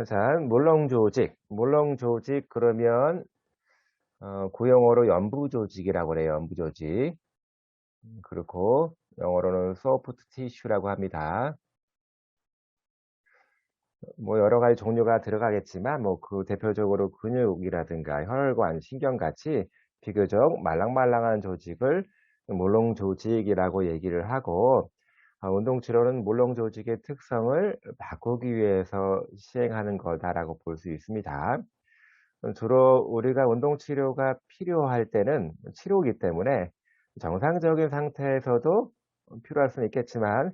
자, 물렁조직. 물렁조직 그러면 구영어로 연부조직이라고 그래요. 연부조직. 그렇고 영어로는 소프트 티슈라고 합니다. 뭐 여러 가지 종류가 들어가겠지만 뭐 그 대표적으로 근육이라든가 혈관, 신경같이 비교적 말랑말랑한 조직을 물렁조직이라고 얘기를 하고, 운동 치료는 물렁조직의 특성을 바꾸기 위해서 시행하는 거다라고 볼 수 있습니다. 주로 우리가 운동 치료가 필요할 때는 치료이기 때문에 정상적인 상태에서도 필요할 수는 있겠지만,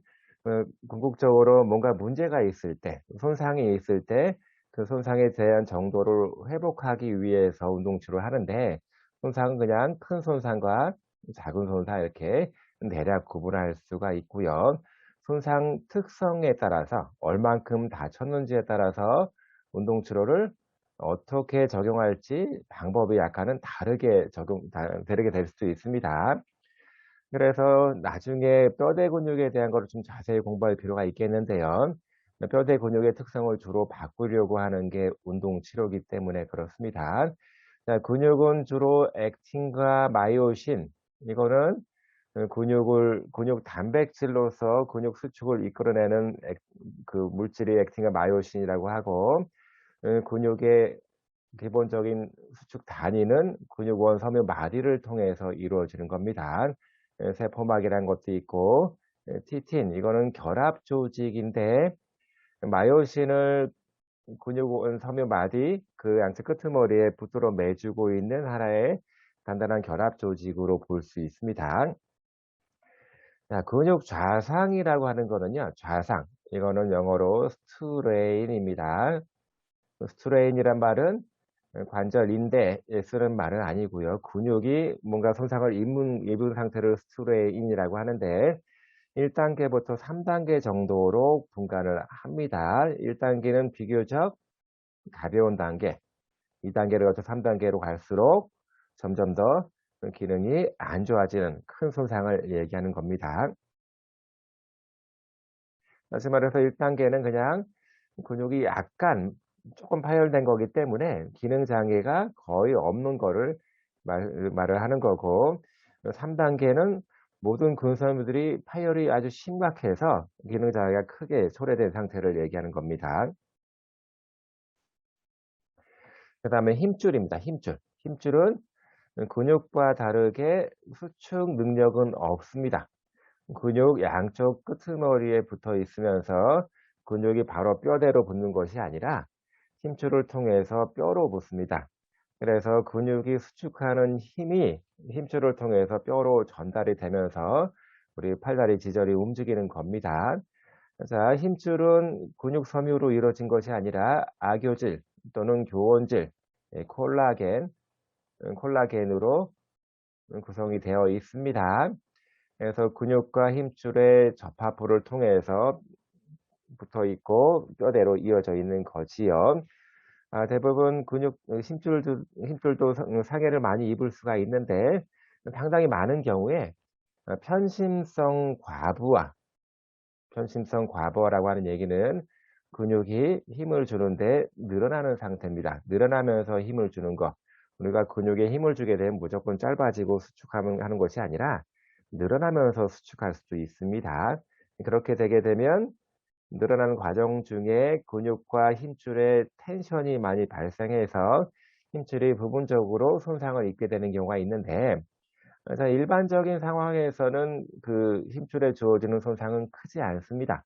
궁극적으로 뭔가 문제가 있을 때, 손상이 있을 때 그 손상에 대한 정도를 회복하기 위해서 운동 치료를 하는데, 손상은 그냥 큰 손상과 작은 손상 이렇게 대략 구분할 수가 있고요. 손상 특성에 따라서 얼만큼 다쳤는지에 따라서 운동 치료를 어떻게 적용할지 방법이 약간은 다르게 될 수도 있습니다. 그래서 나중에 뼈대 근육에 대한 거를 좀 자세히 공부할 필요가 있겠는데요. 뼈대 근육의 특성을 주로 바꾸려고 하는 게 운동 치료이기 때문에 그렇습니다. 자, 근육은 주로 액틴과 마이오신, 이거는 근육 단백질로서 근육 수축을 이끌어내는 그 물질이 액틴과 마이오신이라고 하고, 근육의 기본적인 수축 단위는 근육원 섬유 마디를 통해서 이루어지는 겁니다. 세포막이라는 것도 있고, 티틴 이거는 결합 조직인데, 마이오신을 근육원 섬유 마디 그 양측 끄트머리에 붙들어 매주고 있는 하나의 단단한 결합 조직으로 볼 수 있습니다. 자, 근육 좌상이라고 하는 거는요, 좌상. 이거는 영어로 스트레인입니다. 스트레인이란 말은 관절, 인대에 쓰는 말은 아니고요. 근육이 뭔가 손상을 입은 상태를 스트레인이라고 하는데, 1단계부터 3단계 정도로 분간을 합니다. 1단계는 비교적 가벼운 단계, 2단계를 거쳐 3단계로 갈수록 점점 더 기능이 안 좋아지는 큰 손상을 얘기하는 겁니다. 다시 말해서 1단계는 그냥 근육이 약간 조금 파열된 거기 때문에 기능 장애가 거의 없는 거를 말을 하는 거고, 3단계는 모든 근섬유들이 파열이 아주 심각해서 기능 장애가 크게 초래된 상태를 얘기하는 겁니다. 그다음에 힘줄입니다. 힘줄. 힘줄은 근육과 다르게 수축 능력은 없습니다. 근육 양쪽 끄트머리에 붙어 있으면서 근육이 바로 뼈대로 붙는 것이 아니라 힘줄을 통해서 뼈로 붙습니다. 그래서 근육이 수축하는 힘이 힘줄을 통해서 뼈로 전달이 되면서 우리 팔다리 지절이 움직이는 겁니다. 자, 힘줄은 근육 섬유로 이루어진 것이 아니라 아교질 또는 교원질, 콜라겐으로 구성이 되어 있습니다. 그래서 근육과 힘줄의 접합부를 통해서 붙어 있고 뼈대로 이어져 있는 거지요. 대부분 힘줄도 상해를 많이 입을 수가 있는데, 상당히 많은 경우에 편심성 과부하라고 하는 얘기는 근육이 힘을 주는데 늘어나는 상태입니다. 늘어나면서 힘을 주는 거. 우리가 근육에 힘을 주게 되면 무조건 짧아지고 하는 것이 아니라 늘어나면서 수축할 수도 있습니다. 그렇게 되게 되면 늘어나는 과정 중에 근육과 힘줄에 텐션이 많이 발생해서 힘줄이 부분적으로 손상을 입게 되는 경우가 있는데, 자, 일반적인 상황에서는 그 힘줄에 주어지는 손상은 크지 않습니다.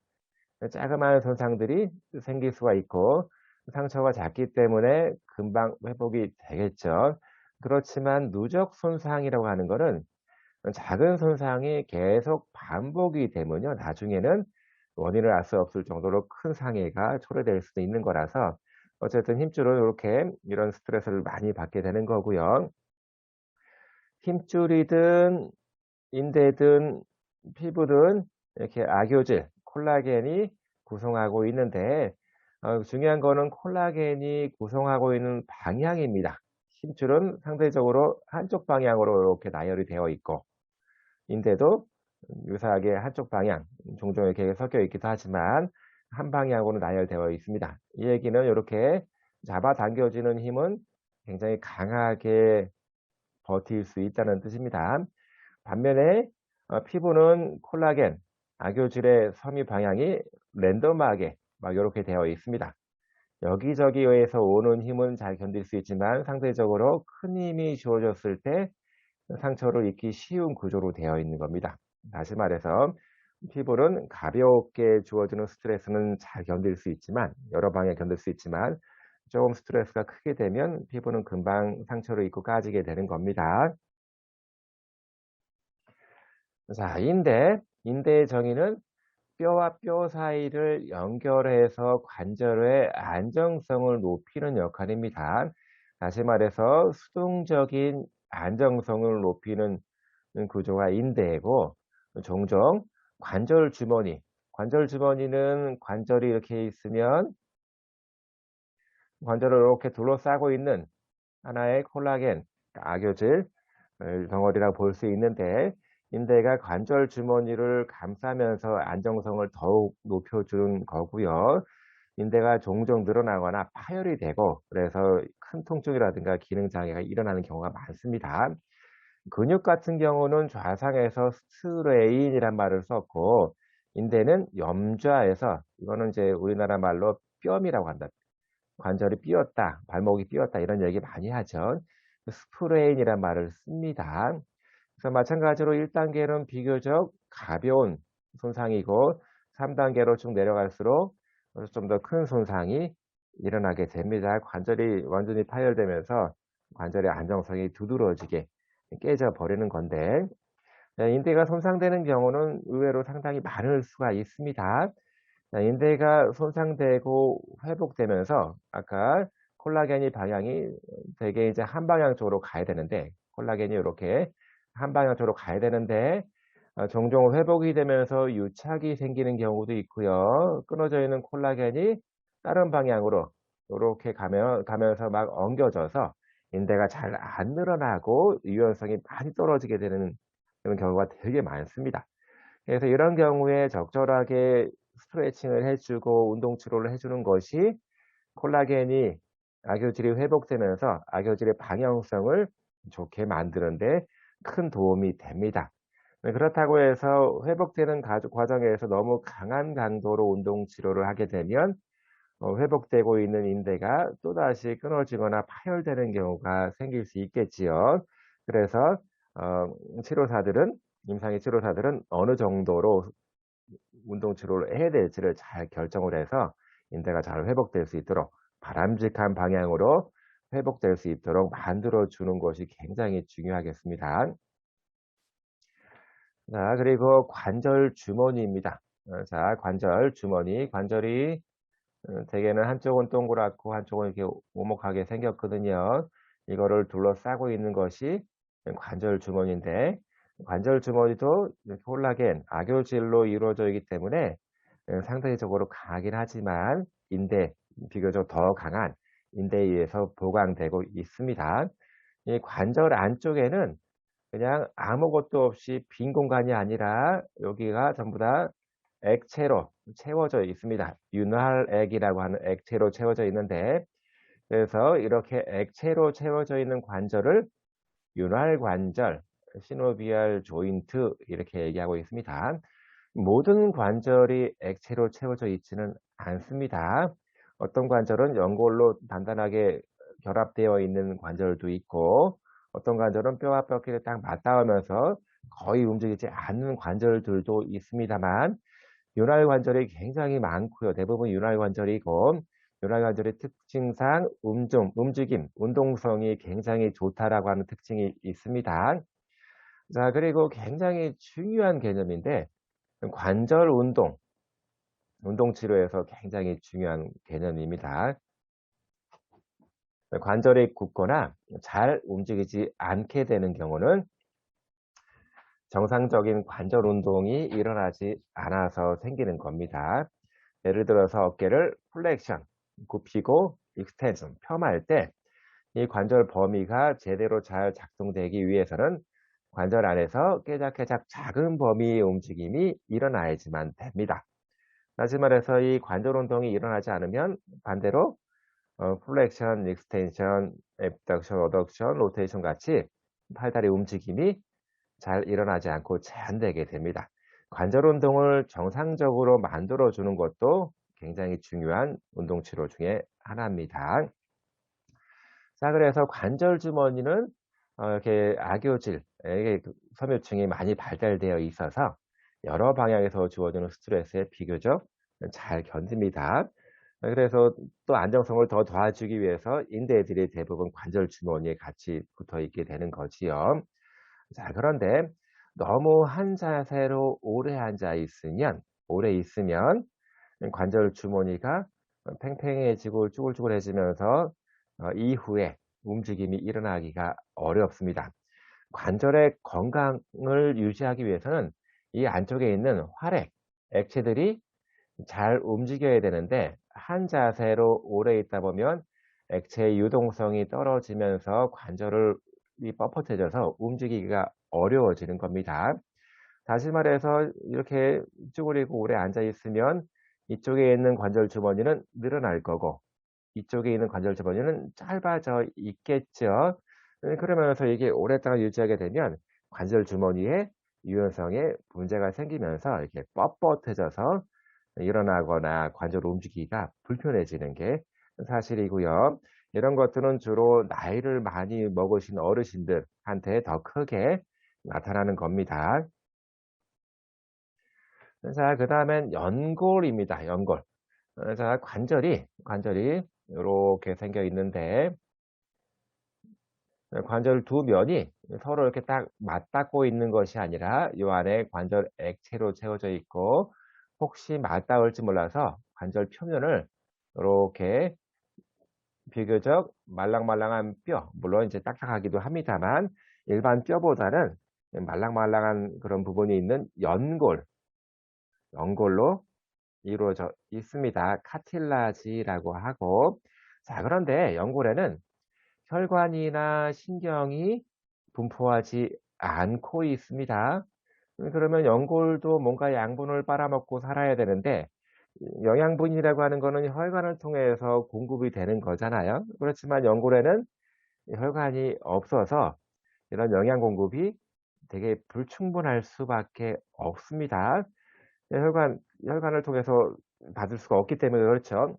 자그마한 손상들이 생길 수가 있고 상처가 작기 때문에 금방 회복이 되겠죠. 그렇지만 누적 손상이라고 하는 거는 작은 손상이 계속 반복이 되면요, 나중에는 원인을 알 수 없을 정도로 큰 상해가 초래될 수도 있는 거라서, 어쨌든 힘줄은 이렇게 이런 스트레스를 많이 받게 되는 거고요. 힘줄이든 인대든 피부든 이렇게 악교질, 콜라겐이 구성하고 있는데, 중요한 거는 콜라겐이 구성하고 있는 방향입니다. 힘줄은 상대적으로 한쪽 방향으로 이렇게 나열이 되어 있고, 인대도 유사하게 한쪽 방향, 종종 이렇게 섞여 있기도 하지만 한 방향으로 나열되어 있습니다. 이 얘기는 이렇게 잡아당겨지는 힘은 굉장히 강하게 버틸 수 있다는 뜻입니다. 반면에 피부는 콜라겐, 악교질의 섬유 방향이 랜덤하게 막 이렇게 되어 있습니다. 여기저기에서 오는 힘은 잘 견딜 수 있지만 상대적으로 큰 힘이 주어졌을 때 상처를 입기 쉬운 구조로 되어 있는 겁니다. 다시 말해서 피부는 가볍게 주어지는 스트레스는 잘 견딜 수 있지만 여러 방에 견딜 수 있지만 조금 스트레스가 크게 되면 피부는 금방 상처를 입고 까지게 되는 겁니다. 자, 인대의 정의는 뼈와 뼈 사이를 연결해서 관절의 안정성을 높이는 역할입니다. 다시 말해서 수동적인 안정성을 높이는 구조가 인대이고, 종종 관절 주머니는 관절이 이렇게 있으면 관절을 이렇게 둘러싸고 있는 하나의 콜라겐, 악교질 덩어리라고 볼 수 있는데, 인대가 관절 주머니를 감싸면서 안정성을 더욱 높여주는 거고요. 인대가 종종 늘어나거나 파열이 되고 그래서 큰 통증이라든가 기능 장애가 일어나는 경우가 많습니다. 근육 같은 경우는 좌상에서 스트레인이란 말을 썼고, 인대는 염좌에서, 이거는 이제 우리나라 말로 뼘이라고 한다. 관절이 삐었다, 발목이 삐었다 이런 얘기 많이 하죠. 스프레인이란 말을 씁니다. 그래서 마찬가지로 1단계는 비교적 가벼운 손상이고 3단계로 쭉 내려갈수록 좀 더 큰 손상이 일어나게 됩니다. 관절이 완전히 파열되면서 관절의 안정성이 두드러지게 깨져 버리는 건데, 네, 인대가 손상되는 경우는 의외로 상당히 많을 수가 있습니다. 자, 인대가 손상되고 회복되면서 아까 콜라겐이 방향이 되게 이제 한 방향 쪽으로 가야 되는데, 콜라겐이 이렇게 한 방향 쪽으로 가야 되는데 종종 회복이 되면서 유착이 생기는 경우도 있고요. 끊어져 있는 콜라겐이 다른 방향으로 이렇게 가면서 막 엉겨져서 인대가 잘 안 늘어나고 유연성이 많이 떨어지게 되는 그런 경우가 되게 많습니다. 그래서 이런 경우에 적절하게 스트레칭을 해 주고 운동 치료를 해 주는 것이 콜라겐이 악교질이 회복되면서 악교질의 방향성을 좋게 만드는 데 큰 도움이 됩니다. 네, 그렇다고 해서 회복되는 과정에서 너무 강한 강도로 운동 치료를 하게 되면 회복되고 있는 인대가 또다시 끊어지거나 파열되는 경우가 생길 수 있겠지요. 그래서 어 치료사들은 임상의 치료사들은 어느 정도로 운동 치료를 해야 될지를 잘 결정을 해서 인대가 잘 회복될 수 있도록 바람직한 방향으로 회복될 수 있도록 만들어 주는 것이 굉장히 중요하겠습니다. 자, 그리고 관절 주머니입니다. 자, 관절 주머니. 관절이 대개는 한쪽은 동그랗고 한쪽은 이렇게 오목하게 생겼거든요. 이거를 둘러싸고 있는 것이 관절 주머니인데, 관절 주머니도 이렇게 콜라겐, 악교질로 이루어져 있기 때문에 상대적으로 강하긴 하지만 비교적 더 강한 인대에 의해서 보강되고 있습니다. 이 관절 안쪽에는 그냥 아무것도 없이 빈 공간이 아니라 여기가 전부 다 액체로 채워져 있습니다. 윤활액이라고 하는 액체로 채워져 있는데, 그래서 이렇게 액체로 채워져 있는 관절을 윤활관절, 시노비얼 조인트 이렇게 얘기하고 있습니다. 모든 관절이 액체로 채워져 있지는 않습니다. 어떤 관절은 연골로 단단하게 결합되어 있는 관절도 있고, 어떤 관절은 뼈와 뼈끼리 딱 맞닿으면서 거의 움직이지 않는 관절들도 있습니다만, 윤활 관절이 굉장히 많고요. 대부분 윤활 관절이고, 윤활 관절의 특징상 움직임, 운동성이 굉장히 좋다라고 하는 특징이 있습니다. 자, 그리고 굉장히 중요한 개념인데, 관절 운동 치료에서 굉장히 중요한 개념입니다. 관절이 굳거나 잘 움직이지 않게 되는 경우는 정상적인 관절 운동이 일어나지 않아서 생기는 겁니다. 예를 들어서 어깨를 플렉션, 굽히고 익스텐션, 폄할 때 이 관절 범위가 제대로 잘 작동되기 위해서는 관절 안에서 깨작깨작 작은 범위의 움직임이 일어나야지만 됩니다. 다시 말해서 이 관절 운동이 일어나지 않으면 반대로 플렉션, 익스텐션, abduction, 어덕션, 로테이션 같이 팔다리 움직임이 잘 일어나지 않고 제한되게 됩니다. 관절 운동을 정상적으로 만들어 주는 것도 굉장히 중요한 운동 치료 중에 하나입니다. 자, 그래서 관절 주머니는 이렇게 악교질, 이게 그 섬유층이 많이 발달되어 있어서 여러 방향에서 주어지는 스트레스에 비교적 잘 견딥니다. 그래서 또 안정성을 더 도와주기 위해서 인대들이 대부분 관절 주머니에 같이 붙어 있게 되는 거지요. 자, 그런데 너무 한 자세로 오래 있으면 관절 주머니가 팽팽해지고 쭈글쭈글해지면서 이후에 움직임이 일어나기가 어렵습니다. 관절의 건강을 유지하기 위해서는 이 안쪽에 있는 활액, 액체들이 잘 움직여야 되는데 한 자세로 오래 있다 보면 액체의 유동성이 떨어지면서 관절이 뻣뻣해져서 움직이기가 어려워지는 겁니다. 다시 말해서 이렇게 쭈그리고 오래 앉아 있으면 이쪽에 있는 관절 주머니는 늘어날 거고 이쪽에 있는 관절 주머니는 짧아져 있겠죠. 그러면서 이게 오랫동안 유지하게 되면 관절 주머니의 유연성에 문제가 생기면서 이렇게 뻣뻣해져서 일어나거나 관절 움직이기가 불편해지는 게 사실이고요. 이런 것들은 주로 나이를 많이 먹으신 어르신들한테 더 크게 나타나는 겁니다. 자, 그다음엔 연골입니다. 연골. 자, 관절이 요렇게 생겨 있는데 관절 두 면이 서로 이렇게 딱 맞닿고 있는 것이 아니라 요 안에 관절 액체로 채워져 있고 혹시 맞닿을지 몰라서 관절 표면을 요렇게 비교적 말랑말랑한 뼈, 물론 이제 딱딱하기도 합니다만 일반 뼈보다는 말랑말랑한 그런 부분이 있는 연골로 이루어져 있습니다. 카틸라지라고 하고. 자, 그런데 연골에는 혈관이나 신경이 분포하지 않고 있습니다. 그러면 연골도 뭔가 양분을 빨아먹고 살아야 되는데 영양분이라고 하는 거는 혈관을 통해서 공급이 되는 거잖아요. 그렇지만 연골에는 혈관이 없어서 이런 영양 공급이 되게 불충분할 수밖에 없습니다. 혈관을 통해서 받을 수가 없기 때문에 그렇죠.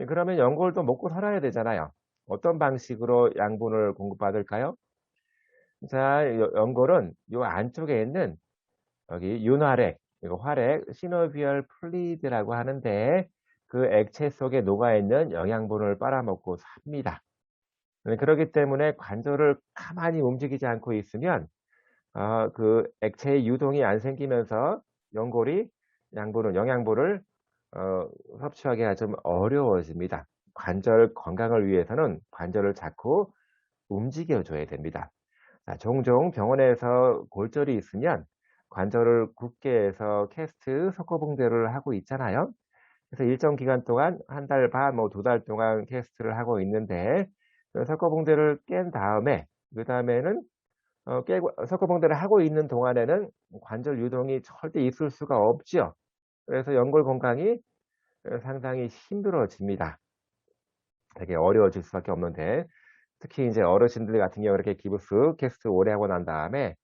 그러면 연골도 먹고 살아야 되잖아요. 어떤 방식으로 양분을 공급받을까요? 자, 연골은 요 안쪽에 있는 여기 윤활액, 이거 활액, 시노비얼 플루이드라고 하는데 그 액체 속에 녹아 있는 영양분을 빨아먹고 삽니다. 그렇기 때문에 관절을 가만히 움직이지 않고 있으면 그 액체의 유동이 안 생기면서 연골이 영양분을 어 섭취하기가 좀 어려워집니다. 관절 건강을 위해서는 관절을 자꾸 움직여 줘야 됩니다. 자, 종종 병원에서 골절이 있으면 관절을 굳게 해서 캐스트 석고붕대를 하고 있잖아요. 그래서 일정 기간 동안 한 달 반 뭐 두 달 동안 캐스트를 하고 있는데 그 석고붕대를 깬 다음에 그다음에는 깨고 석고붕대를 하고 있는 동안에는 관절 유동이 절대 있을 수가 없지요. 그래서 연골 건강이 상당히 힘들어집니다. 되게 어려워질 수밖에 없는데 특히 인제 어르신들 같은 경우 이렇게 기부스 캐스트 오래 하고 난 다음에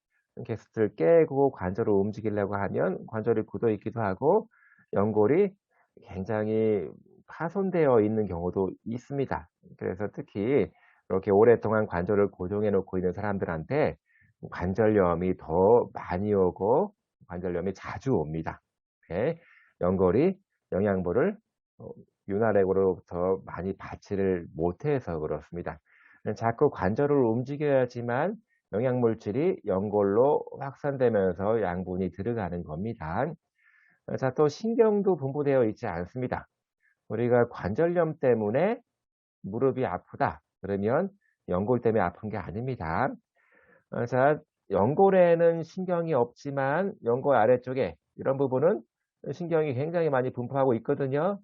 캐스트를 깨고 관절을 움직이려고 하면 관절이 굳어 있기도 하고 연골이 굉장히 파손되어 있는 경우도 있습니다. 그래서 특히 이렇게 오랫동안 관절을 고정해 놓고 있는 사람들한테 관절염이 더 많이 오고 관절염이 자주 옵니다. 예. 연골이 영양분을 어 윤활액으로부터 많이 받지를 못해서 그렇습니다. 자꾸 관절을 움직여야지만 영양 물질이 연골로 확산되면서 양분이 들어가는 겁니다. 자, 또 신경도 분포되어 있지 않습니다. 우리가 관절염 때문에 무릎이 아프다 그러면 연골 때문에 아픈 게 아닙니다. 자, 연골에는 신경이 없지만 연골 아래쪽에 이런 부분은 신경이 굉장히 많이 분포하고 있거든요.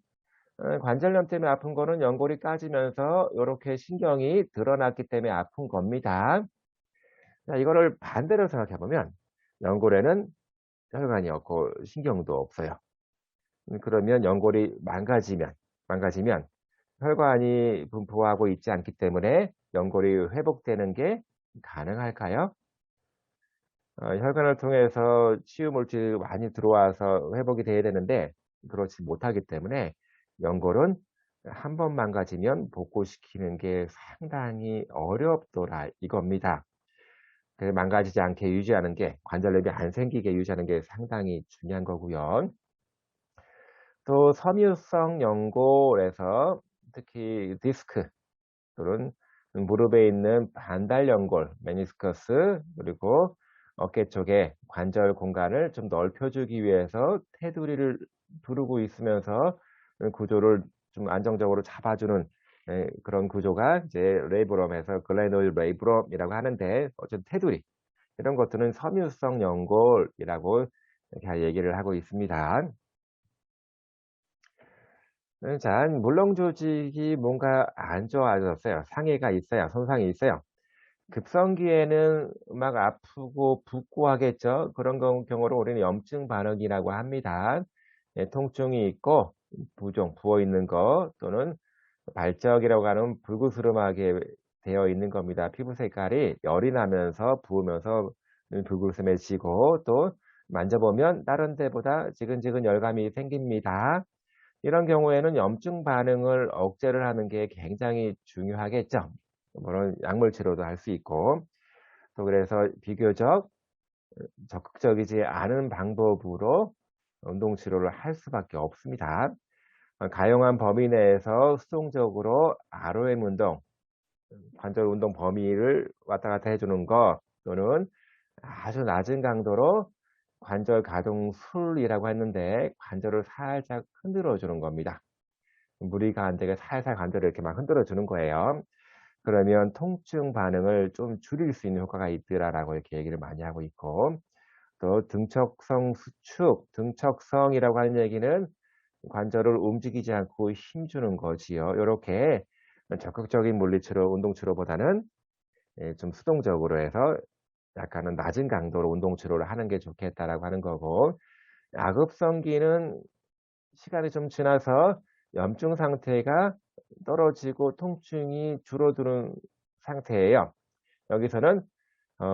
관절염 때문에 아픈 거는 연골이 까지면서 요렇게 신경이 드러났기 때문에 아픈 겁니다. 자, 이거를 반대로 생각해 보면 연골에는 혈관이 없고 신경도 없어요. 그러면 연골이 망가지면 혈관이 분포하고 있지 않기 때문에 연골이 회복되는 게 가능할까요? 혈관을 통해서 치유 물질이 많이 들어와서 회복이 돼야 되는데 그렇지 못하기 때문에 연골은 한 번 망가지면 복구시키는 게 상당히 어렵더라 이겁니다. 그 망가지지 않게 유지하는 게 관절염이 안 생기게 유지하는 게 상당히 중요한 거고요. 또 섬유성 연골에서 특히 디스크 또는 무릎에 있는 반달 연골, 메니스커스 그리고 어깨 쪽에 관절 공간을 좀 넓혀주기 위해서 테두리를 두르고 있으면서 구조를 좀 안정적으로 잡아주는 그런 구조가 이제 레이브럼에서 글레놀 레이브럼이라고 하는데 어쨌든 테두리 이런 것들은 섬유성 연골이라고 이렇게 얘기를 하고 있습니다. 자, 물렁 조직이 뭔가 안 좋아졌어요. 상해가 있어요. 손상이 있어요. 급성기에는 막 아프고 붓고 하겠죠. 그런 경우를 우리는 염증 반응이라고 합니다. 예, 통증이 있고 부어 있는 거 또는 발적이라고 하는 불그스름하게 되어 있는 겁니다. 피부 색깔이 열이 나면서 부으면서 불그스름해지고 또 만져보면 다른 데보다 지근지근 열감이 생깁니다. 이런 경우에는 염증 반응을 억제를 하는 게 굉장히 중요하겠죠. 물론 약물 치료도 할 수 있고 또 그래서 비교적 적극적이지 않은 방법으로 운동 치료를 할 수밖에 없습니다. 가용한 범위 내에서 수동적으로 ROM 운동, 관절 운동 범위를 왔다 갔다 해주는 것 또는 아주 낮은 강도로 관절 가동술이라고 했는데 관절을 살짝 흔들어 주는 겁니다. 무리가 안 되게 살살 관절을 이렇게 막 흔들어 주는 거예요. 그러면 통증 반응을 좀 줄일 수 있는 효과가 있더라라고 이렇게 얘기를 많이 하고 있고 또 등척성 수축, 등척성이라고 하는 얘기는 관절을 움직이지 않고 힘주는 거지요. 요렇게 적극적인 물리치료, 운동치료보다는 좀 수동적으로 해서 약간은 낮은 강도로 운동치료를 하는 게 좋겠다라고 하는 거고 야급성기는 시간이 좀 지나서 염증 상태가 떨어지고 통증이 줄어드는 상태예요. 여기서는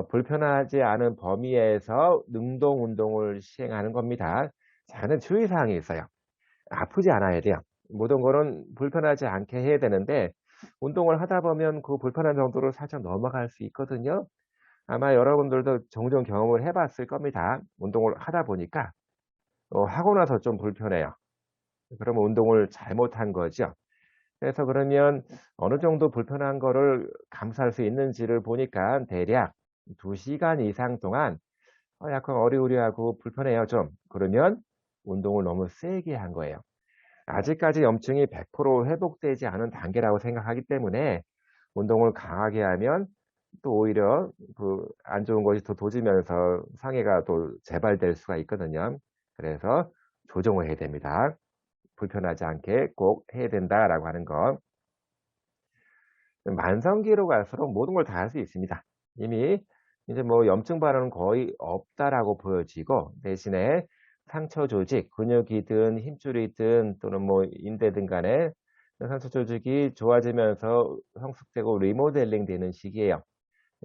불편하지 않은 범위에서 능동 운동을 시행하는 겁니다. 자는 주의사항이 있어요. 아프지 않아야 돼요. 모든 거는 불편하지 않게 해야 되는데 운동을 하다 보면 그 불편한 정도로 살짝 넘어갈 수 있거든요. 아마 여러분들도 종종 경험을 해 봤을 겁니다. 운동을 하다 보니까 하고 나서 좀 불편해요. 그러면 운동을 잘못한 거죠. 그래서 그러면 어느 정도 불편한 거를 감수할 수 있는지를 보니까 대략 2시간 이상 동안 약간 어리우리하고 불편해요 좀. 그러면 운동을 너무 세게 한 거예요. 아직까지 염증이 100% 회복되지 않은 단계라고 생각하기 때문에 운동을 강하게 하면 또 오히려 그 안 좋은 것이 더 도지면서 상해가 또 재발될 수가 있거든요. 그래서 조정을 해야 됩니다. 불편하지 않게 꼭 해야 된다라고 하는 거. 만성기로 갈수록 모든 걸 다 할 수 있습니다. 이미 이제 뭐 염증 반응은 거의 없다라고 보여지고 대신에 상처 조직, 근육이든 힘줄이든 또는 뭐 인대든 간에 상처 조직이 좋아지면서 성숙되고 리모델링 되는 시기예요.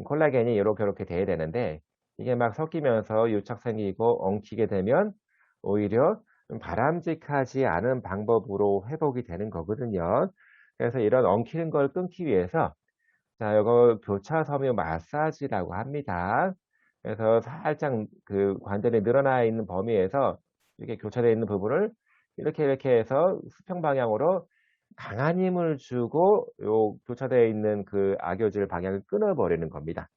콜라겐이 요렇게 돼야 되는데 이게 막 섞이면서 유착 생기고 엉키게 되면 오히려 좀 바람직하지 않은 방법으로 회복이 되는 거거든요. 그래서 이런 엉키는 걸 끊기 위해서 자 요거 교차 섬유 마사지라고 합니다. 그래서 살짝 그 관절이 늘어나 있는 범위에서 이렇게 교차되어 있는 부분을 이렇게 해서 수평 방향으로 강한 힘을 주고 요 교차되어 있는 그 악교질 방향을 끊어 버리는 겁니다.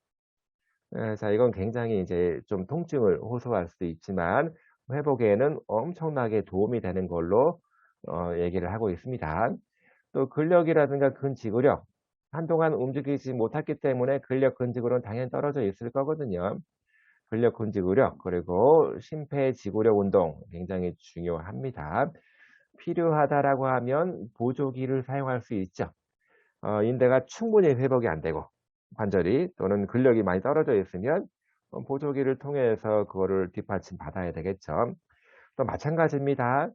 자 이건 굉장히 이제 좀 통증을 호소할 수도 있지만 회복에는 엄청나게 도움이 되는 걸로 얘기를 하고 있습니다. 또 근력이라든가 근지구력 한동안 움직이지 못했기 때문에 근력 근지구력은 당연히 떨어져 있을 거거든요. 근력 근지구력 그리고 심폐지구력 운동 굉장히 중요합니다. 필요하다라고 하면 보조기를 사용할 수 있죠. 인대가 충분히 회복이 안 되고 관절이 또는 근력이 많이 떨어져 있으면 보조기를 통해서 그거를 뒷받침 받아야 되겠죠. 또 마찬가지입니다.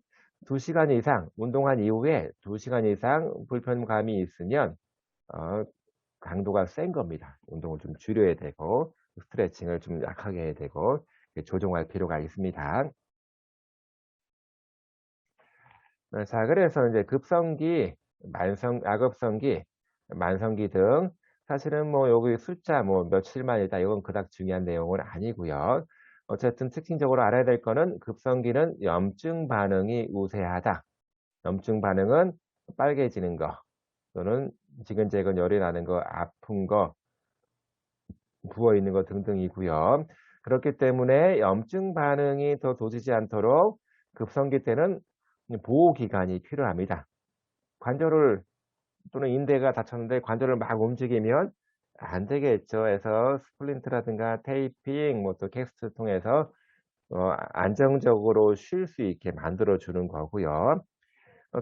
2시간 이상 운동한 이후에 2시간 이상 불편감이 있으면 어 강도가 센 겁니다. 운동을 좀 줄여야 되고 스트레칭을 좀 약하게 해야 되고 조정할 필요가 있습니다. 자, 그래서 이제 급성기, 악업성기, 만성기 등 사실은 뭐 여기 숫자 뭐 며칠만이다 이건 그닥 중요한 내용은 아니고요. 어쨌든 특징적으로 알아야 될 거는 급성기는 염증 반응이 우세하다. 염증 반응은 빨개지는 거 또는 지근재근 열이 나는 거, 아픈 거, 부어 있는 것 등등이고요. 그렇기 때문에 염증 반응이 더 도지지 않도록 급성기 때는 보호 기간이 필요합니다. 관절을 또는 인대가 다쳤는데 관절을 막 움직이면 안 되겠죠. 해서 스플린트라든가 테이핑, 뭐 또 캐스트 통해서 안정적으로 쉴 수 있게 만들어 주는 거고요.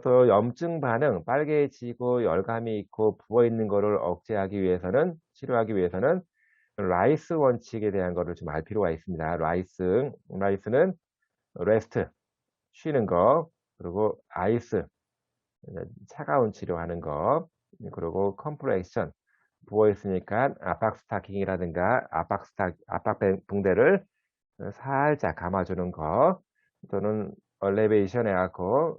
또 염증 반응, 빨개지고 열감이 있고 부어 있는 거를 억제하기 위해서는 치료하기 위해서는 라이스 원칙에 대한 거를 좀 알 필요가 있습니다. 라이스는 레스트, 쉬는 거, 그리고 아이스, 차가운 치료하는 거, 그리고 컴프레션, 부어 있으니까 압박 스타킹이라든가 압박 붕대를 살짝 감아주는 거, 또는 얼레베이션 해갖고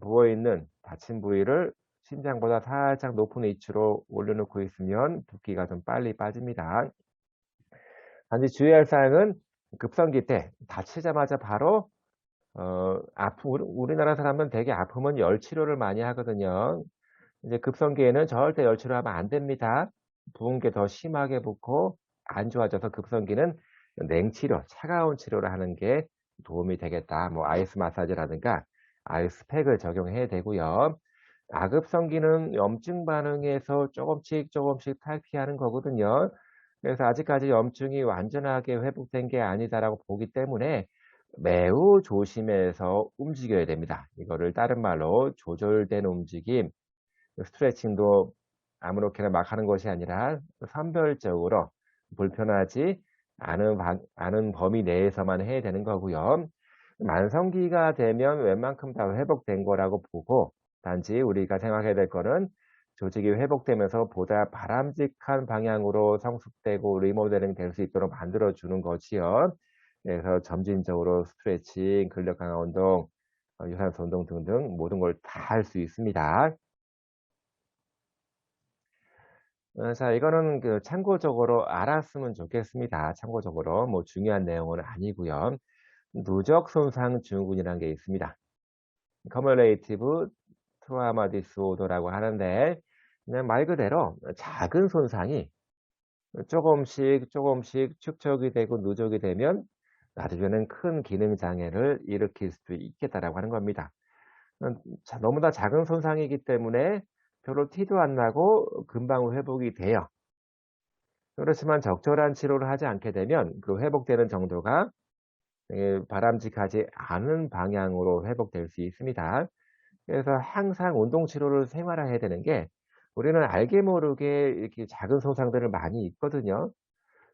부어 있는 다친 부위를 심장보다 살짝 높은 위치로 올려놓고 있으면 붓기가 좀 빨리 빠집니다. 단지 주의할 사항은 급성기 때 다치자마자 바로 우리나라 사람은 되게 아프면 열 치료를 많이 하거든요. 이제 급성기에는 절대 열 치료하면 안 됩니다. 부은 게 더 심하게 붓고 안 좋아져서 급성기는 냉치료, 차가운 치료를 하는 게 도움이 되겠다. 뭐 아이스 마사지라든가 아이스팩을 적용해야 되고요. 아급성기는 염증 반응에서 조금씩 탈피하는 거거든요. 그래서 아직까지 염증이 완전하게 회복된 게 아니다라고 보기 때문에 매우 조심해서 움직여야 됩니다. 이거를 다른 말로 조절된 움직임, 스트레칭도 아무렇게나 막 하는 것이 아니라 선별적으로 불편하지 않은 범위 내에서만 해야 되는 거고요. 만성기가 되면 웬만큼 다 회복된 거라고 보고 단지 우리가 생각해야 될 거는 조직이 회복되면서 보다 바람직한 방향으로 성숙되고 리모델링 될 수 있도록 만들어 주는 것이요. 그래서 점진적으로 스트레칭, 근력 강화 운동, 유산소 운동 등등 모든 걸 다 할 수 있습니다. 자, 이거는 참고적으로 알았으면 좋겠습니다. 참고적으로 뭐 중요한 내용은 아니고요. 누적 손상 증후군이라는 게 있습니다. 커뮬레이티브 트라우마 디스오더라고 하는데 그냥 말 그대로 작은 손상이 조금씩 축적이 되고 누적이 되면 나중에는 큰 기능 장애를 일으킬 수도 있겠다라고 하는 겁니다. 너무나 작은 손상이기 때문에 별로 티도 안 나고 금방 회복이 돼요. 그렇지만 적절한 치료를 하지 않게 되면 그 회복되는 정도가 바람직하지 않은 방향으로 회복될 수 있습니다. 그래서 항상 운동 치료를 생활화해야 되는 게 우리는 알게 모르게 이렇게 작은 손상들을 많이 입거든요.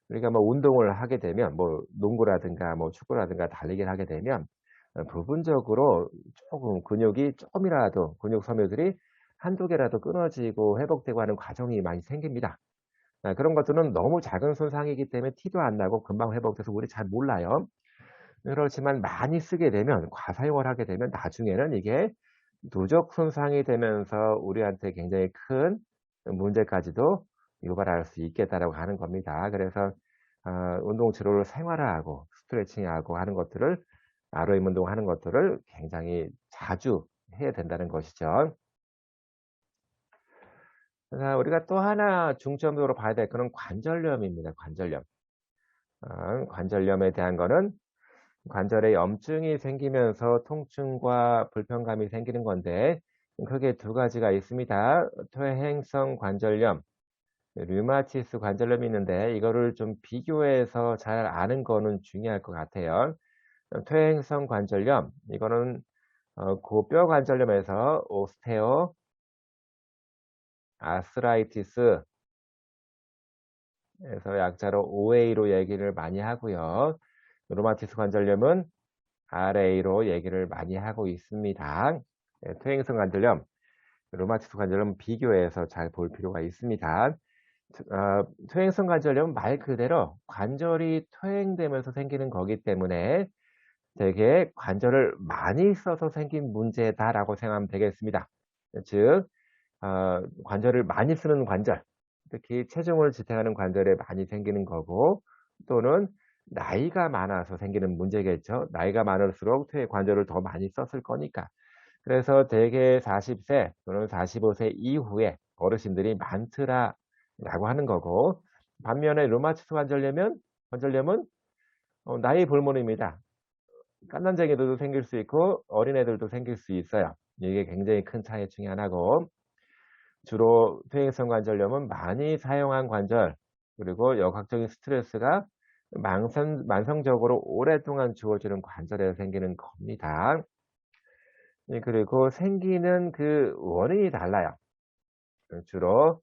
그러니까 뭐 운동을 하게 되면 뭐 농구라든가 뭐 축구라든가 달리기를 하게 되면 부분적으로 조금 근육이 쪼금이라도 근육 섬유들이 한두 개라도 끊어지고 회복되고 하는 과정이 많이 생깁니다. 그런 것들은 너무 작은 손상이기 때문에 티도 안 나고 금방 회복돼서 우리 잘 몰라요. 그렇지만 많이 쓰게 되면 과사용을 하게 되면 나중에는 이게 누적 손상이 되면서 우리한테 굉장히 큰 문제까지도 유발할 수 있겠다라고 하는 겁니다. 그래서 운동 치료를 생활화하고 스트레칭하고 하는 것들을 ROM 운동하는 것들을 굉장히 자주 해야 된다는 것이죠. 그래서 우리가 또 하나 중점적으로 봐야 될 거는 관절염입니다. 관절염. 관절염에 대한 거는 관절에 염증이 생기면서 통증과 불편감이 생기는 건데 크게 두 가지가 있습니다. 퇴행성 관절염, 류마티스 관절염이 있는데 이거를 좀 비교해서 잘 아는 거는 중요할 것 같아요. 퇴행성 관절염, 이거는 고뼈 관절염에서 오스테오 아스라이티스에서 약자로 OA로 얘기를 많이 하고요. 루마티스 관절염은 RA로 얘기를 많이 하고 있습니다. 예, 퇴행성 관절염, 류마티스 관절염 비교해서 잘 볼 필요가 있습니다. 퇴행성 관절염은 말 그대로 관절이 퇴행되면서 생기는 거기 때문에 되게 관절을 많이 써서 생긴 문제다라고 생각하면 되겠습니다. 즉, 관절을 많이 쓰는 관절, 특히 체중을 지탱하는 관절에 많이 생기는 거고, 또는 나이가 많아서 생기는 문제겠죠. 나이가 많을수록 관절을 더 많이 썼을 거니까. 그래서 대개 40세 또는 45세 이후에 어르신들이 많더라라고 하는 거고, 반면에 류마티스 관절염은 나이 불문입니다. 갓난쟁이들도 생길 수 있고 어린애들도 생길 수 있어요. 이게 굉장히 큰 차이 중에 하나고, 주로 퇴행성 관절염은 많이 사용한 관절, 그리고 역학적인 스트레스가 만성적으로 오랫동안 주어지는 관절에서 생기는 겁니다. 예, 그리고 생기는 그 원인이 달라요. 주로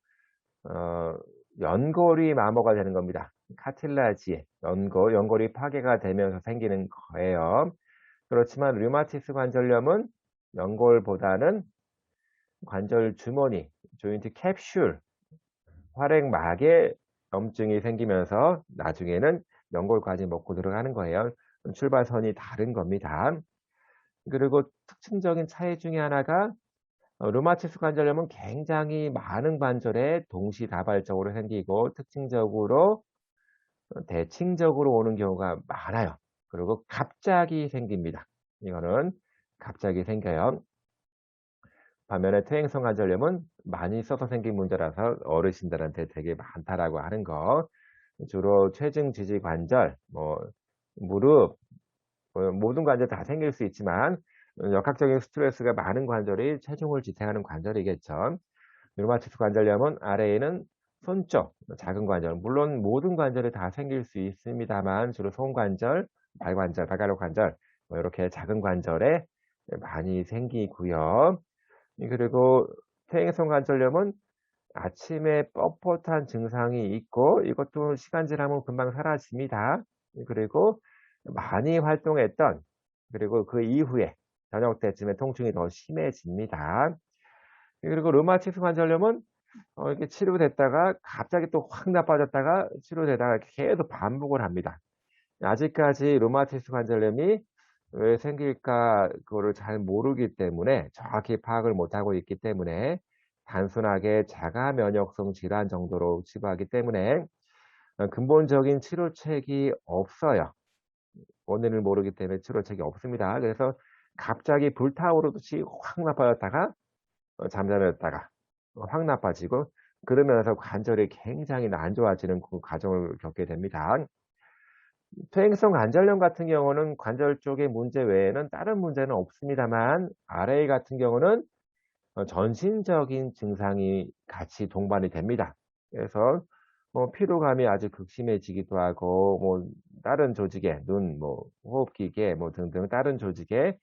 어 연골이 마모가 되는 겁니다. 카틸라지, 연골이 파괴가 되면서 생기는 거예요. 그렇지만 류마티스 관절염은 연골보다는 관절 주머니, 조인트 캡슐, 활액막에 염증이 생기면서 나중에는 연골까지 먹고 들어가는 거예요. 출발선이 다른 겁니다. 그리고 특징적인 차이 중에 하나가, 류마티스 관절염은 굉장히 많은 관절에 동시다발적으로 생기고 특징적으로 대칭적으로 오는 경우가 많아요. 그리고 갑자기 생깁니다. 이거는 갑자기 생겨요. 반면에 퇴행성 관절염은 많이 써서 생긴 문제라서 어르신들한테 되게 많다라고 하는 거. 주로 체중 지지 관절, 무릎, 모든 관절 다 생길 수 있지만 역학적인 스트레스가 많은 관절이 체중을 지탱하는 관절이겠죠. 류마티스 관절염은 아래에는 손쪽, 작은 관절, 물론 모든 관절이 다 생길 수 있습니다만 주로 손관절, 발관절, 발가락 관절, 이렇게 작은 관절에 많이 생기고요. 그리고 퇴행성 관절염은 아침에 뻣뻣한 증상이 있고 이것도 시간 지나면 금방 사라집니다. 그리고 많이 활동했던, 그리고 그 이후에 저녁 때쯤에 통증이 더 심해집니다. 그리고 류마티스 관절염은 이렇게 치료됐다가 갑자기 또 확 나빠졌다가 치료되다가 이렇게 계속 반복을 합니다. 아직까지 류마티스 관절염이 왜 생길까 그거를 잘 모르기 때문에, 정확히 파악을 못하고 있기 때문에 단순하게 자가 면역성 질환 정도로 치부하기 때문에 근본적인 치료책이 없어요. 원인을 모르기 때문에 치료책이 없습니다. 그래서 갑자기 불타오르듯이 확 나빠졌다가 잠잠해졌다가 확 나빠지고, 그러면서 관절이 굉장히 안 좋아지는 그 과정을 겪게 됩니다. 퇴행성 관절염 같은 경우는 관절 쪽의 문제 외에는 다른 문제는 없습니다만, RA 같은 경우는 전신적인 증상이 같이 동반이 됩니다. 그래서 피로감이 아주 극심해지기도 하고, 다른 조직에 눈, 호흡기계 등등 다른 조직에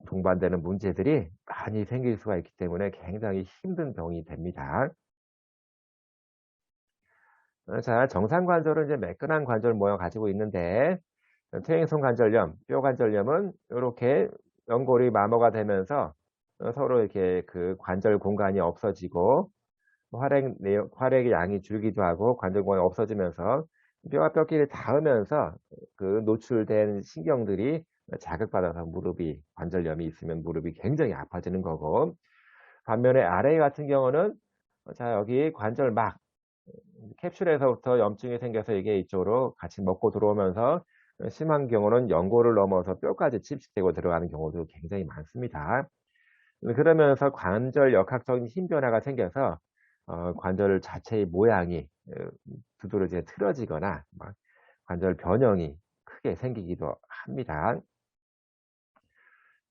동반되는 문제들이 많이 생길 수가 있기 때문에 굉장히 힘든 병이 됩니다. 자, 정상 관절은 이제 매끈한 관절 모양 가지고 있는데, 퇴행성 관절염, 뼈 관절염은 요렇게 연골이 마모가 되면서 서로 이렇게 그 관절 공간이 없어지고 활액의 양이 줄기도 하고 관절 공간이 없어지면서 뼈와 뼈끼리 닿으면서 그 노출된 신경들이 자극받아서 관절염이 있으면 무릎이 굉장히 아파지는 거고, 반면에 RA 같은 경우는 자, 여기 관절막 캡슐에서부터 염증이 생겨서 이게 이쪽으로 같이 먹고 들어오면서 심한 경우는 연골을 넘어서 뼈까지 침식되고 들어가는 경우도 굉장히 많습니다. 그러면서 관절 역학적인 힘 변화가 생겨서 관절 자체의 모양이 두드러지게 틀어지거나 관절 변형이 크게 생기기도 합니다.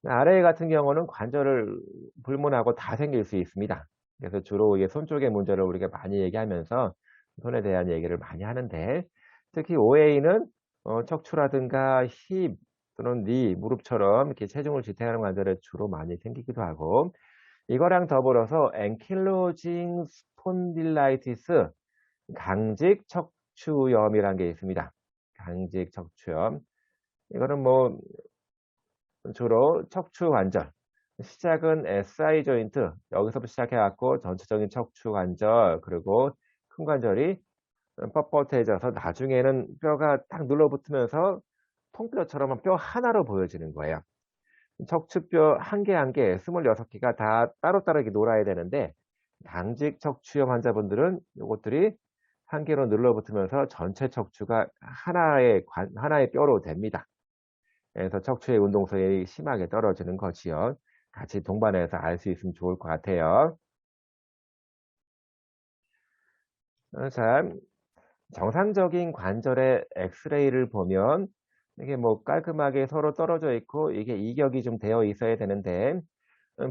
RA 같은 경우는 관절을 불문하고 다 생길 수 있습니다. 그래서 주로 이게 손 쪽의 문제를 우리가 많이 얘기하면서 손에 대한 얘기를 많이 하는데, 특히 OA는 척추라든가 힙 또는 니, 무릎처럼 이렇게 체중을 지탱하는 관절에 주로 많이 생기기도 하고, 이거랑 더불어서 앵킬로징 스폰딜라이티스, 강직 척추염이라는 게 있습니다. 강직 척추염. 이거는 주로 척추 관절, 시작은 SI 조인트, 여기서부터 시작해 갖고 전체적인 척추 관절, 그리고 큰 관절이 뻣뻣해져서 나중에는 뼈가 딱 눌러붙으면서 통뼈처럼 뼈 하나로 보여지는 거예요. 척추뼈 한 개 한 개 26개가 다 따로따로 이렇게 놀아야 되는데, 당직 척추염 환자분들은 요것들이 한 개로 눌러붙으면서 전체 척추가 하나의 뼈로 됩니다. 그래서 척추의 운동성이 심하게 떨어지는 것이요. 같이 동반해서 알 수 있으면 좋을 것 같아요. 자, 정상적인 관절의 엑스레이를 보면 이게 뭐 깔끔하게 서로 떨어져 있고 이게 이격이 좀 되어 있어야 되는데,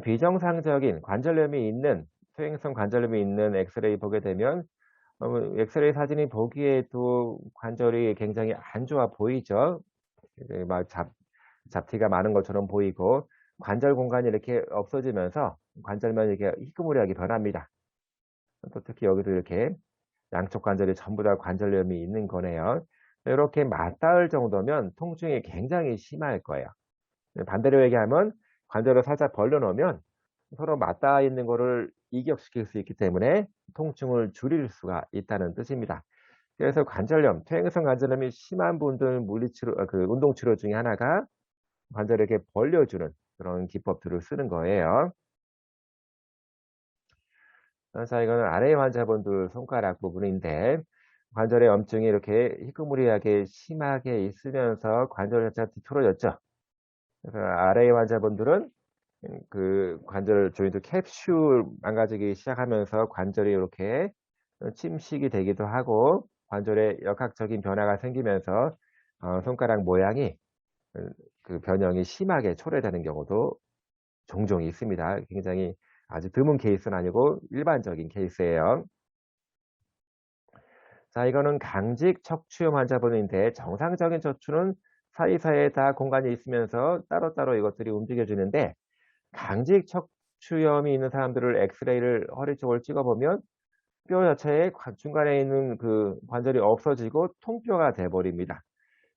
비정상적인 관절염이 있는, 퇴행성 관절염이 있는 엑스레이 보게 되면 엑스레이 사진이 보기에도 관절이 굉장히 안 좋아 보이죠. 이제 막 잡티가 많은 것처럼 보이고 관절 공간이 이렇게 없어지면서 관절면이 이렇게 희끄무리하게 변합니다. 또 특히 여기도 이렇게 양쪽 관절이 전부 다 관절염이 있는 거네요. 이렇게 맞닿을 정도면 통증이 굉장히 심할 거예요. 반대로 얘기하면 관절을 살짝 벌려 놓으면 서로 맞닿아 있는 거를 이격시킬 수 있기 때문에 통증을 줄일 수가 있다는 뜻입니다. 그래서 관절염, 퇴행성 관절염이 심한 분들 운동 치료 중에 하나가 관절을 이렇게 벌려주는 그런 기법들을 쓰는 거예요. 자, 이거는 아래 환자분들 손가락 부분인데, 관절의 염증이 이렇게 희끄무리하게 심하게 있으면서 관절 자체가 뒤틀어졌죠. 그래서 아래 환자분들은 그 관절 조인트 캡슐 망가지기 시작하면서 관절이 이렇게 침식이 되기도 하고 관절에 역학적인 변화가 생기면서 손가락 모양이 어 그 변형이 심하게 초래되는 경우도 종종 있습니다. 굉장히 아주 드문 케이스는 아니고 일반적인 케이스예요. 자, 이거는 강직 척추염 환자분인데, 정상적인 척추는 사이사이에 다 공간이 있으면서 따로따로 이것들이 움직여지는데, 강직 척추염이 있는 사람들을 엑스레이를 허리 쪽을 찍어 보면 뼈 자체에 중간에 있는 그 관절이 없어지고 통뼈가 돼 버립니다.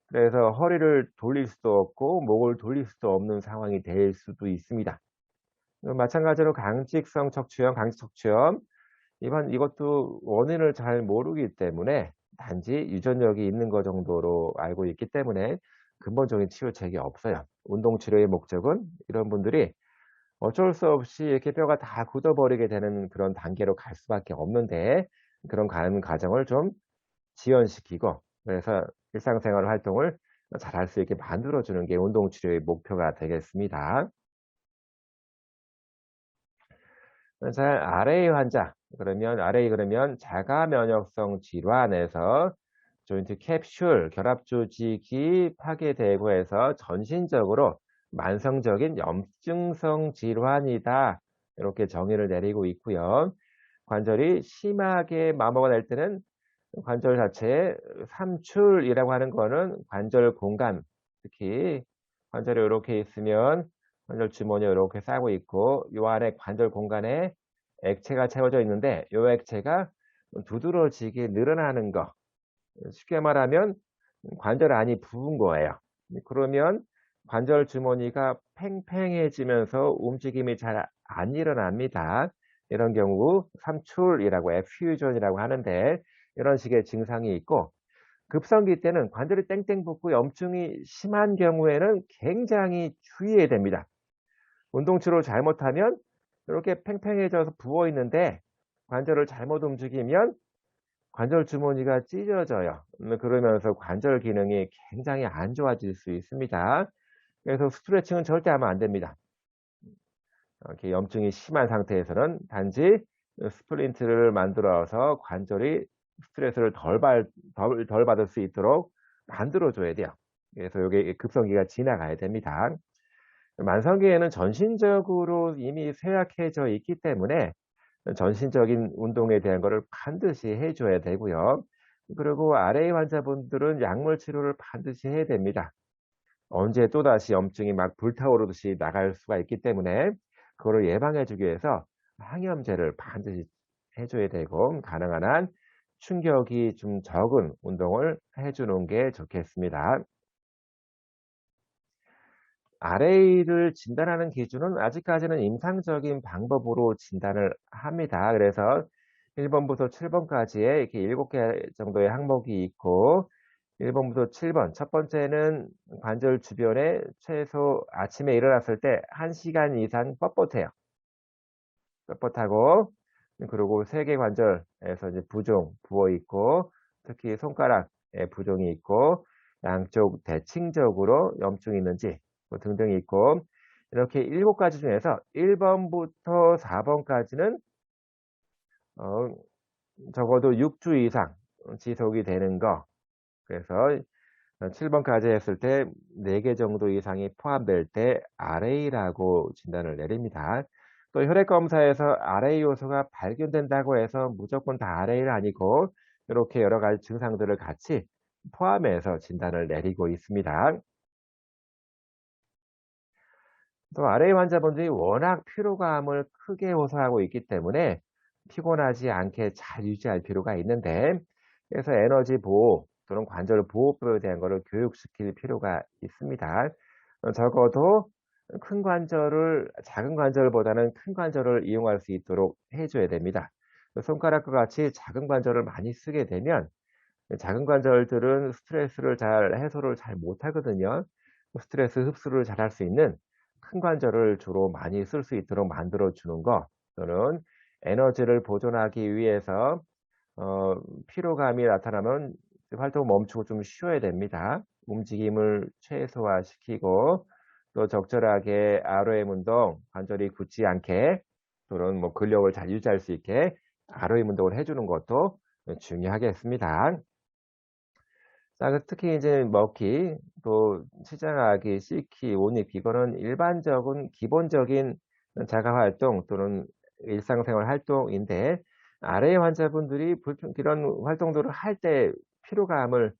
그래서 허리를 돌릴 수도 없고 목을 돌릴 수도 없는 상황이 될 수도 있습니다. 마찬가지로 강직성 척추염, 강직 척추염, 이것도 원인을 잘 모르기 때문에 단지 유전력이 있는 것 정도로 알고 있기 때문에 근본적인 치료책이 없어요. 운동 치료의 목적은 이런 분들이 어쩔 수 없이 이렇게 뼈가 다 굳어버리게 되는 그런 단계로 갈 수밖에 없는데, 그런 가는 과정을 좀 지연시키고, 그래서 일상생활 활동을 잘할 수 있게 만들어 주는 게 운동 치료의 목표가 되겠습니다. 자, 그러면 자가 면역성 질환에서 조인트 캡슐 결합 조직이 파괴되고 해서 전신적으로 만성적인 염증성 질환이다, 이렇게 정의를 내리고 있고요. 관절이 심하게 마모가 될 때는 관절 자체에 삼출이라고 하는 거는 관절 공간, 특히 관절이 요렇게 있으면 관절 주머니가 요렇게 싸고 있고 요 안에 관절 공간에 액체가 채워져 있는데, 요 액체가 두드러지게 늘어나는 거, 쉽게 말하면 관절 안이 부은 거예요. 그러면 관절 주머니가 팽팽해지면서 움직임이 잘 안 일어납니다. 이런 경우 삼출이라고, effusion이라고 하는데, 이런 식의 증상이 있고, 급성기 때는 관절이 땡땡 붓고 염증이 심한 경우에는 굉장히 주의해야 됩니다. 운동 치료를 잘못하면 이렇게 팽팽해져서 부어 있는데 관절을 잘못 움직이면 관절 주머니가 찢어져요. 그러면서 관절 기능이 굉장히 안 좋아질 수 있습니다. 그래서 스트레칭은 절대 하면 안 됩니다. 이렇게 염증이 심한 상태에서는 단지 스플린트를 만들어서 관절이 스트레스를 덜 받을 수 있도록 만들어 줘야 돼요. 그래서 요게 급성기가 지나가야 됩니다. 만성기에는 전신적으로 이미 쇠약해져 있기 때문에 전신적인 운동에 대한 거를 반드시 해 줘야 되고요. 그리고 RA 환자분들은 약물 치료를 반드시 해야 됩니다. 언제 또다시 염증이 막 불타오르듯이 나갈 수가 있기 때문에 그거를 예방해 주기 위해서 항염제를 반드시 해 줘야 되고, 가능한 한 충격이 좀 적은 운동을 해 주는 게 좋겠습니다. RA를 진단하는 기준은 아직까지는 임상적인 방법으로 진단을 합니다. 그래서 1 번부터 7 번까지의 이렇게 7개 정도의 항목이 있고 1 번부터 7번 첫 번째는 관절 주변에 최소 아침에 일어났을 때 1 시간 이상 뻣뻣해요. 뻣뻣하고 그리고 세개 관절에서 이제 부종 부어 있고 특히 손가락에 부종이 있고 양쪽 대칭적으로 염증이 있는지 뭐 등등이 있고 이렇게 7 가지 중에서 1 번부터 4 번까지는 어 적어도 6주 이상 지속이 되는 거 그래서 7 번까지 했을 때 4개 정도 이상이 포함될 때 RA라고 진단을 내립니다. 또 혈액 검사에서 RA 요소가 발견된다고 해서 무조건 다 RA는 아니고 이렇게 여러 가지 증상들을 같이 포함해서 진단을 내리고 있습니다. 또 RA 환자분들이 워낙 피로감을 크게 호소하고 있기 때문에 피곤하지 않게 잘 유지할 필요가 있는데 그래서 에너지 보호 또는 관절 보호법에 대한 거를 교육시킬 필요가 있습니다. 적어도 큰 관절을 작은 관절보다는 큰 관절을 이용할 수 있도록 해 줘야 됩니다. 손가락과 같이 작은 관절을 많이 쓰게 되면 작은 관절들은 스트레스를 잘 해소를 잘 못하거든요. 스트레스 흡수를 잘할 수 있는 큰 관절을 주로 많이 쓸 수 있도록 만들어 주는 거 또는 에너지를 보존하기 위해서 어 피로감이 나타나면 활동을 멈추고 좀 쉬어야 됩니다. 움직임을 최소화시키고 또 적절하게 ROM 운동, 관절이 굳지 않게 또는 뭐 근력을 잘 유지할 수 있게 ROM 운동을 해 주는 것도 중요하겠습니다. 자 특히 이제 먹기 또 치장하기, 씻기, 옷 입기 이거는 일반적인 기본적인 자가 활동 또는 일상생활 활동인데 RA 환자분들이 불편 이런 활동들을 할 때 피로감을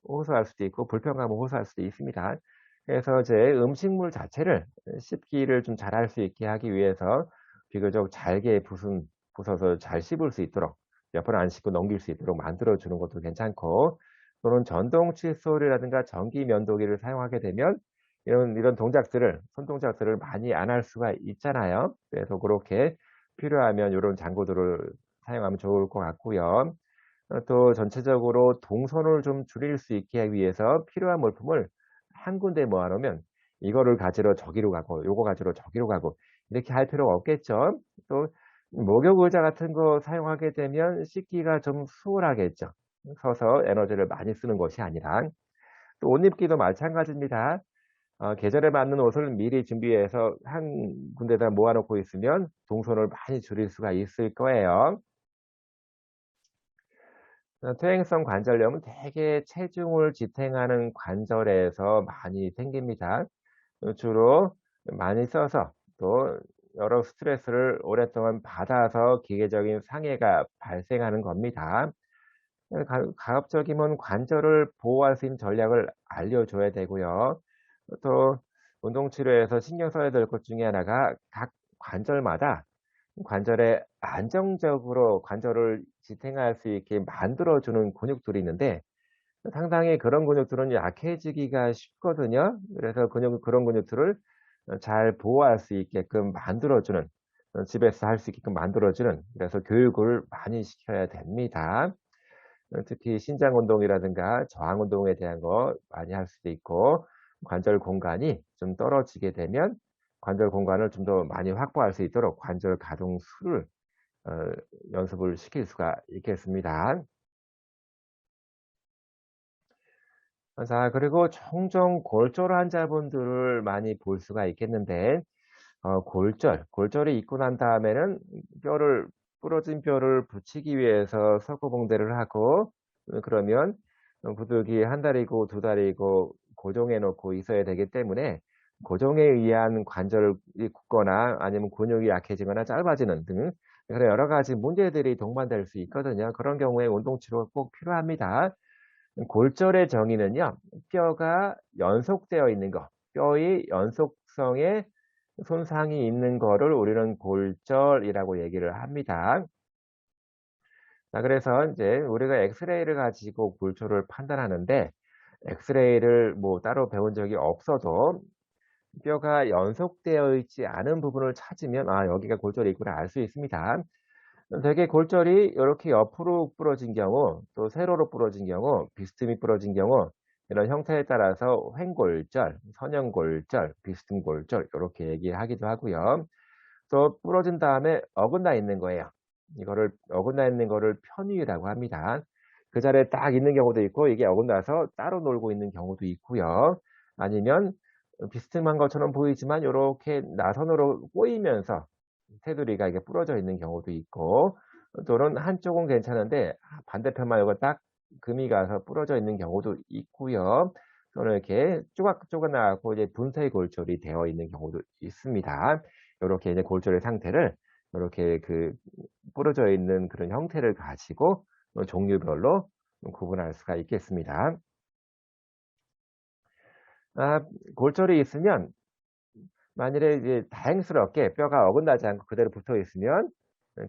호소할 수도 있고 불편감을 호소할 수도 있습니다. 그래서 이제 음식물 자체를 씹기를 좀 잘할 수 있게 하기 위해서 비교적 잘게 부숴서 잘 씹을 수 있도록 옆으로 안 씹고 넘길 수 있도록 만들어 주는 것도 괜찮고 또는 전동 칫솔이라든가 전기 면도기를 사용하게 되면 이런 동작들을 손 동작들을 많이 안 할 수가 있잖아요. 그래서 고렇게 필요하면 요런 장구들을 사용하면 좋을 것 같고요. 또 전체적으로 동선을 좀 줄일 수 있게 하기 위해서 필요한 물품을 한 군데 모아 놓으면 이거를 가지러 저기로 가고 요거 가지러 저기로 가고 이렇게 할 필요가 없겠죠. 또 목욕 의자 같은 거 사용하게 되면 씻기가 좀 수월하겠죠. 서서 에너지를 많이 쓰는 것이 아니라. 또 옷 입기도 마찬가지입니다. 계절에 맞는 옷을 미리 준비해서 한 군데다 모아 놓고 있으면 동선을 많이 줄일 수가 있을 거예요. 퇴행성 관절염은 대개 체중을 지탱하는 관절에서 많이 생깁니다. 주로 많이 써서 또 여러 스트레스를 오랫동안 받아서 기계적인 상해가 발생하는 겁니다. 가급적이면 관절을 보호할 수 있는 전략을 알려줘야 되고요. 또 운동 치료에서 신경 써야 될 것 중에 하나가 각 관절마다 관절에 안정적으로 관절을 지탱할 수 있게 만들어 주는 근육들이 있는데 상당히 그런 근육들은 약해지기가 쉽거든요. 그래서 그런 근육들을 잘 보호할 수 있게끔 만들어 주는 집에서 할 수 있게끔 만들어 주는 그래서 교육을 많이 시켜야 됩니다. 특히 신장 운동이라든가 저항 운동에 대한 거 많이 할 수도 있고 관절 공간이 좀 떨어지게 되면 관절 공간을 좀 더 많이 확보할 수 있도록 관절 가동 수를 어 연습을 시킬 수가 있겠습니다. 자 그리고 종종 골절 환자분들을 많이 볼 수가 있겠는데 골절이 있고 난 다음에는 뼈를 부러진 뼈를 붙이기 위해서 석고봉대를 하고 그러면 구들이 한 달이고 두 달이고 고정해 놓고 있어야 되기 때문에 고정에 의한 관절이 굳거나 아니면 근육이 약해지거나 짧아지는 등 그런 여러 가지 문제들이 동반될 수 있거든요. 그런 경우에 운동 치료가 꼭 필요합니다. 골절의 정의는요. 뼈가 연속되어 있는 거, 뼈의 연속성에 손상이 있는 거를 우리는 골절이라고 얘기를 합니다. 자 그래서 인제 우리가 엑스레이를 가지고 골절을 판단하는데 엑스레이를 뭐 따로 배운 적이 없어도 뼈가 연속되어 있지 않은 부분을 찾으면 아 여기가 골절이 있구나 알 수 있습니다. 대개 골절이 요렇게 옆으로 부러진 경우 또 세로로 부러진 경우 비스듬히 부러진 경우 이런 형태에 따라서 횡골절, 선형골절, 비스듬골절 요렇게 얘기하기도 하고요. 또 부러진 다음에 어긋나 있는 거예요. 이거를 어긋나 있는 거를 편위라고 합니다. 그 자리에 딱 있는 경우도 있고 이게 어긋나서 따로 놀고 있는 경우도 있고요. 아니면 비스듬한 것처럼 보이지만 요렇게 나선으로 꼬이면서 테두리가 이게 부러져 있는 경우도 있고 또는 한쪽은 괜찮은데 반대편 말고 딱 금이 가서 부러져 있는 경우도 있고요. 또는 이렇게 조각조각 나고 이제 분쇄 골절이 되어 있는 경우도 있습니다. 요렇게 이제 골절의 상태를 요렇게 그 부러져 있는 그런 형태를 가지고 종류별로 구분할 수가 있겠습니다. 아 골절이 있으면 만일에 이제 다행스럽게 뼈가 어긋나지 않고 그대로 붙어 있으면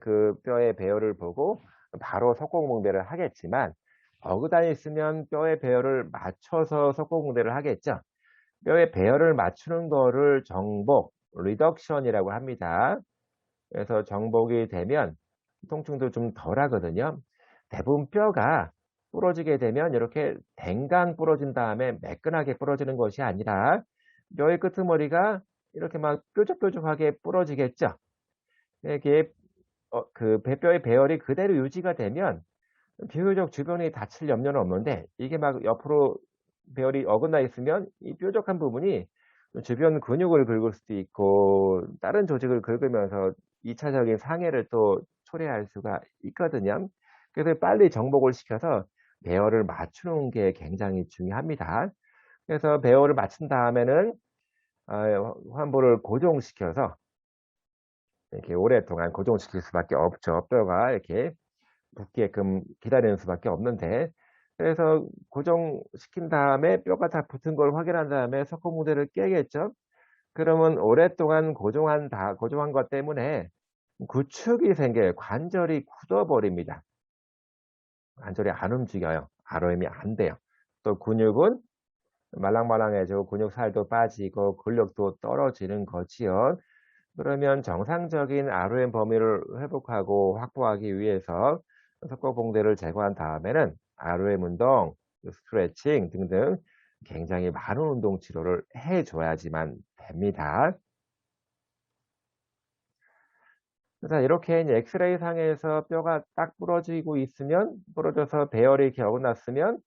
그 뼈의 배열을 보고 바로 석고공대를 하겠지만 어긋나 있으면 뼈의 배열을 맞춰서 석고공대를 하겠죠. 뼈의 배열을 맞추는 거를 정복, 리덕션이라고 합니다. 그래서 정복이 되면 통증도 좀 덜하거든요. 대부분 뼈가 부러지게 되면 이렇게 댕강 부러진 다음에 매끈하게 부러지는 것이 아니라 뼈의 끄트머리가 이렇게 막 뾰족뾰족하게 부러지겠죠. 이게 그 뼈의 배열이 그대로 유지가 되면 비교적 주변이 다칠 염려는 없는데 이게 막 옆으로 배열이 어긋나 있으면 이 뾰족한 부분이 주변 근육을 긁을 수도 있고 다른 조직을 긁으면서 2차적인 상해를 또 초래할 수가 있거든요. 그래서 빨리 정복을 시켜서 배열을 맞추는 게 굉장히 중요합니다. 그래서 배열을 맞춘 다음에는 환부를 고정시켜서 이렇게 오랫동안 고정시킬 수밖에 없죠. 뼈가 이렇게 붙게끔 기다리는 수밖에 없는데 그래서 고정시킨 다음에 뼈가 다 붙은 걸 확인한 다음에 석고무대를 깨겠죠. 그러면 오랫동안 고정한 것 때문에 구축이 생겨요. 관절이 굳어버립니다. 관절이 안 움직여요. ROM이 안 돼요. 또 근육은 말랑말랑해지고 근육살도 빠지고 근력도 떨어지는 거지요. 그러면 정상적인 ROM 범위를 회복하고 확보하기 위해서 석고봉대를 제거한 다음에는 ROM 운동, 스트레칭 등등 굉장히 많은 운동 치료를 해 줘야지만 됩니다. 자 이렇게 이제 엑스레이 상에서 뼈가 딱 부러지고 있으면 부러져서 배열이 이렇게 어긋났으면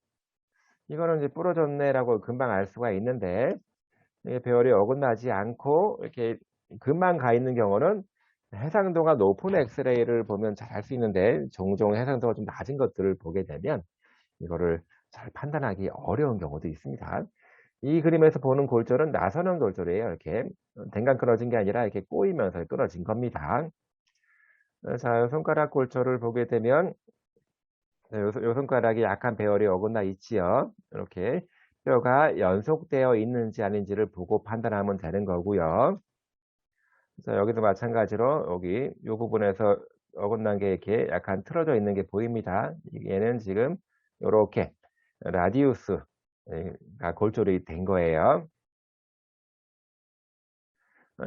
'이거는 이제 부러졌네.'라고 금방 알 수가 있는데 이게 배열이 어긋나지 않고 이렇게 금만 가 있는 경우는 해상도가 높은 엑스레이를 보면 잘 알 수 있는데 종종 해상도가 좀 낮은 것들을 보게 되면 이거를 잘 판단하기 어려운 경우도 있습니다. 이 그림에서 보는 골절은 나선형 골절이에요. 이렇게 댕강 끊어진 게 아니라 이렇게 꼬이면서 끊어진 겁니다. 자 손가락 골절을 보게 되면 요 손가락이 약한 배열이 어긋나 있지요. 이렇게 뼈가 연속되어 있는지 아닌지를 보고 판단하면 되는 거고요. 자 여기도 마찬가지로 여기 요 부분에서 어긋난 게 이렇게 약간 틀어져 있는 게 보입니다. 얘는 지금 요렇게 라디우스 가 골절이 된 거예요.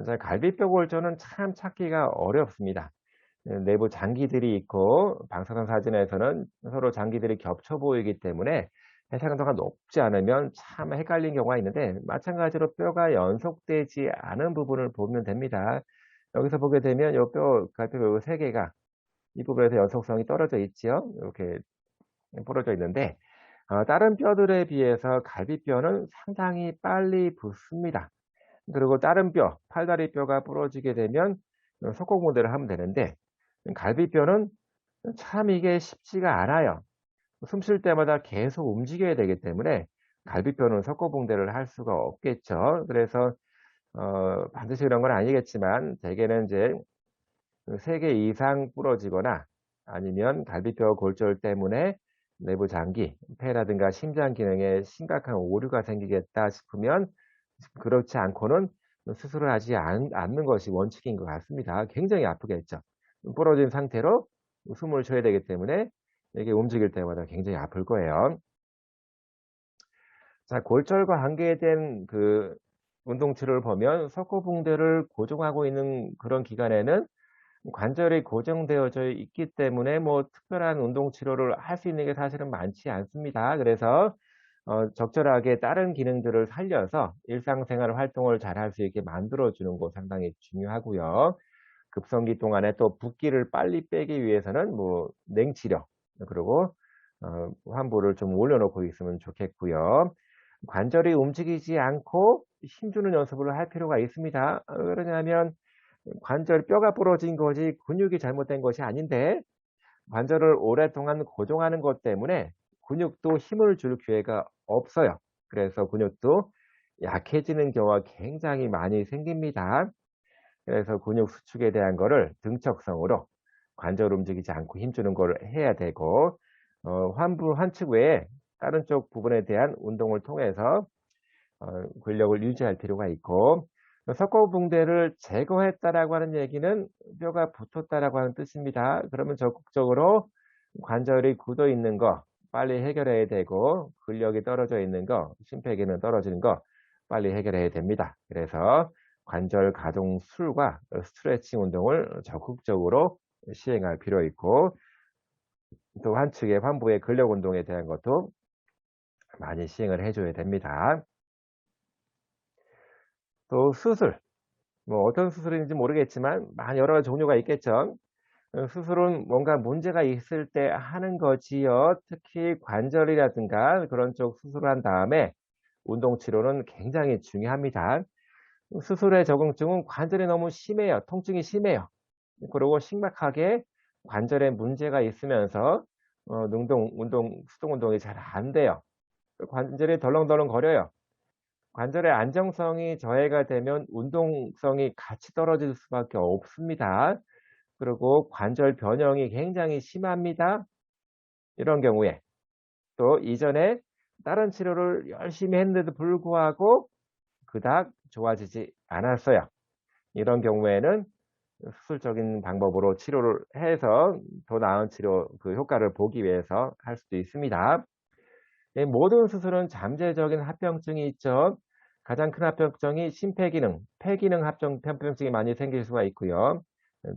자 갈비뼈 골절은 참 찾기가 어렵습니다. 내부 장기들이 있고 방사선 사진에서는 서로 장기들이 겹쳐 보이기 때문에 해상도가 높지 않으면 참 헷갈리는 경우가 있는데 마찬가지로 뼈가 연속되지 않은 부분을 보면 됩니다. 여기서 보게 되면 요 뼈 갈비뼈 요 3 개가 이 부분에서 연속성이 떨어져 있지요. 이렇게 부러져 있는데 다른 뼈들에 비해서 갈비뼈는 상당히 빨리 붙습니다. 그리고 다른 뼈, 팔다리 뼈가 부러지게 되면 석고 모델을 하면 되는데 갈비뼈는 참 이게 쉽지가 않아요. 숨쉴 때마다 계속 움직여야 되기 때문에 갈비뼈는 석고봉대를 할 수가 없겠죠. 그래서 반드시 그런 건 아니겠지만 대개는 이제 그 3개 이상 부러지거나 아니면 갈비뼈 골절 때문에 내부 장기, 폐라든가 심장 기능에 심각한 오류가 생기겠다 싶으면 그렇지 않고는 수술을 하지 않는 것이 원칙인 것 같습니다. 굉장히 아프겠죠. 부러진 상태로 숨을 쉬어야 되기 때문에 이게 움직일 때마다 굉장히 아플 거예요. 자 골절과 관계된 그 운동 치료를 보면 석고붕대를 고정하고 있는 그런 기간에는 관절이 고정되어져 있기 때문에 뭐 특별한 운동 치료를 할 수 있는 게 사실은 많지 않습니다. 그래서 적절하게 다른 기능들을 살려서 일상생활 활동을 잘할 수 있게 만들어 주는 거 상당히 중요하고요. 급성기 동안에 또 붓기를 빨리 빼기 위해서는 뭐 냉치료, 그리고 환부를 좀 올려 놓고 있으면 좋겠고요. 관절이 움직이지 않고 힘주는 연습을 할 필요가 있습니다. 왜냐하면 관절 뼈가 부러진 것이 근육이 잘못된 것이 아닌데, 관절을 오랫동안 고정하는 것 때문에 근육도 힘을 줄 기회가 없어요. 그래서 근육도 약해지는 경우가 굉장히 많이 생깁니다. 그래서 근육 수축에 대한 거를 등척성으로 관절 움직이지 않고 힘주는 걸 해야 되고, 환부 환축 외에 다른 쪽 부분에 대한 운동을 통해서 근력을 유지할 필요가 있고, 석고붕대를 제거했다라고 하는 얘기는 뼈가 붙었다라고 하는 뜻입니다. 그러면 적극적으로 관절이 굳어 있는 거 빨리 해결해야 되고, 근력이 떨어져 있는 거, 심폐기능 떨어지는 거 빨리 해결해야 됩니다. 그래서 관절 가동술과 스트레칭 운동을 적극적으로 시행할 필요 있고, 또 환측의 환부의 근력 운동에 대한 것도 많이 시행을 해 줘야 됩니다. 또 수술, 뭐 어떤 수술인지 모르겠지만 여러 가지 종류가 있겠죠. 수술은 뭔가 문제가 있을 때 하는 거지요. 특히 관절이라든가 그런 쪽 수술을 한 다음에 운동 치료는 굉장히 중요합니다. 수술의 적응증은 관절이 너무 심해요. 통증이 심해요. 그리고 심각하게 관절에 문제가 있으면서 수동 운동이 잘 안 돼요. 관절이 덜렁덜렁거려요. 관절의 안정성이 저해가 되면 운동성이 같이 떨어질 수밖에 없습니다. 그리고 관절 변형이 굉장히 심합니다. 이런 경우에 또 이전에 다른 치료를 열심히 했는데도 불구하고 그닥 좋아지지 않았어요. 이런 경우에는 수술적인 방법으로 치료를 해서 더 나은 치료 효과를 보기 위해서 할 수도 있습니다. 예, 모든 수술은 잠재적인 합병증이 있죠. 가장 큰 합병증이 심폐기능, 폐기능 합병증이 많이 생길 수가 있고요.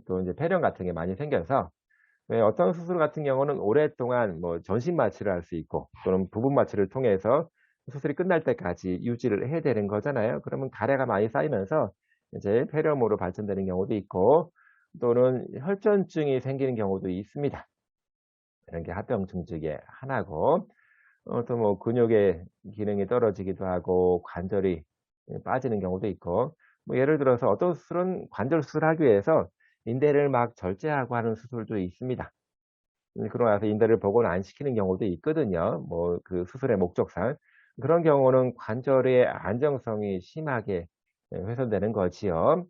또 이제 폐렴 같은 게 많이 생겨서, 왜 어떤 수술 같은 경우는 오랫동안 뭐 전신 마취를 할 수 있고, 또는 부분 마취를 통해서 수술이 끝날 때까지 유지를 해야 되는 거잖아요. 그러면 가래가 많이 쌓이면서 이제 폐렴으로 발전되는 경우도 있고, 또는 혈전증이 생기는 경우도 있습니다. 이런 게 합병증 중에 하나고, 또 뭐 근육의 기능이 떨어지기도 하고 관절이 빠지는 경우도 있고, 뭐 예를 들어서 어떤 수술은 관절 수술하기 위해서 인대를 막 절제하고 하는 수술도 있습니다. 그러고 나서 인대를 복원 안 시키는 경우도 있거든요. 뭐 그 수술의 목적상. 그런 경우는 관절의 안정성이 심하게 훼손되는 거지요.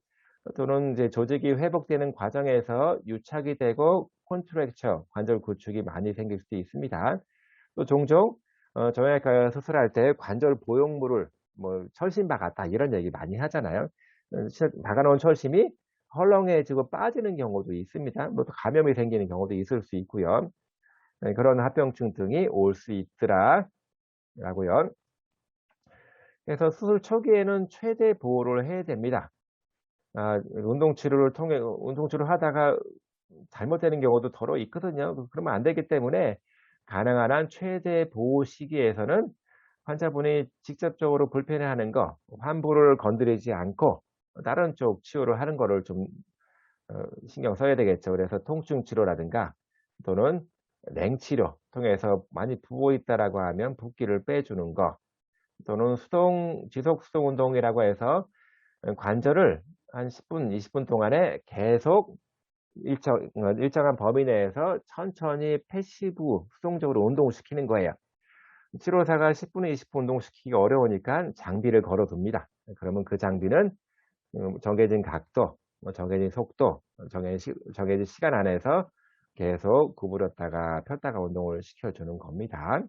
또는 이제 조직이 회복되는 과정에서 유착이 되고 콘트랙처, 관절 구축이 많이 생길 수도 있습니다. 또 종종 정형외과 수술할 때 관절 보형물을 뭐 "철심 박았다." 이런 얘기 많이 하잖아요. 박아 놓은 철심이 헐렁해지고 빠지는 경우도 있습니다. 뭐 또 감염이 생기는 경우도 있을 수 있고요. 네, 그런 합병증 등이 올 수 있더라라고요. 그래서 수술 초기에는 최대 보호를 해야 됩니다. 운동 치료를 하다가 잘못되는 경우도 더러 있거든요. 그러면 안 되기 때문에 가능한 한 최대 보호 시기에서는 환자분이 직접적으로 불편해하는 거, 환부를 건드리지 않고 다른 쪽 치료를 하는 거를 좀 신경 써야 되겠죠. 그래서 통증 치료라든가 또는 냉치료 통해서 많이 부어 있다라고 하면 붓기를 빼주는 거, 또는 지속 수동 운동이라고 해서 관절을 한 10 분, 20분 동안에 계속 일정한 범위 내에서 천천히 패시브 수동적으로 운동을 시키는 거예요. 치료사가 10 분에 20분 운동시키기가 어려우니까 장비를 걸어 둡니다. 그러면 그 장비는 정해진 각도, 뭐 정해진 속도, 정해진 시간 안에서 계속 구부렸다가 폈다가 운동을 시켜 주는 겁니다.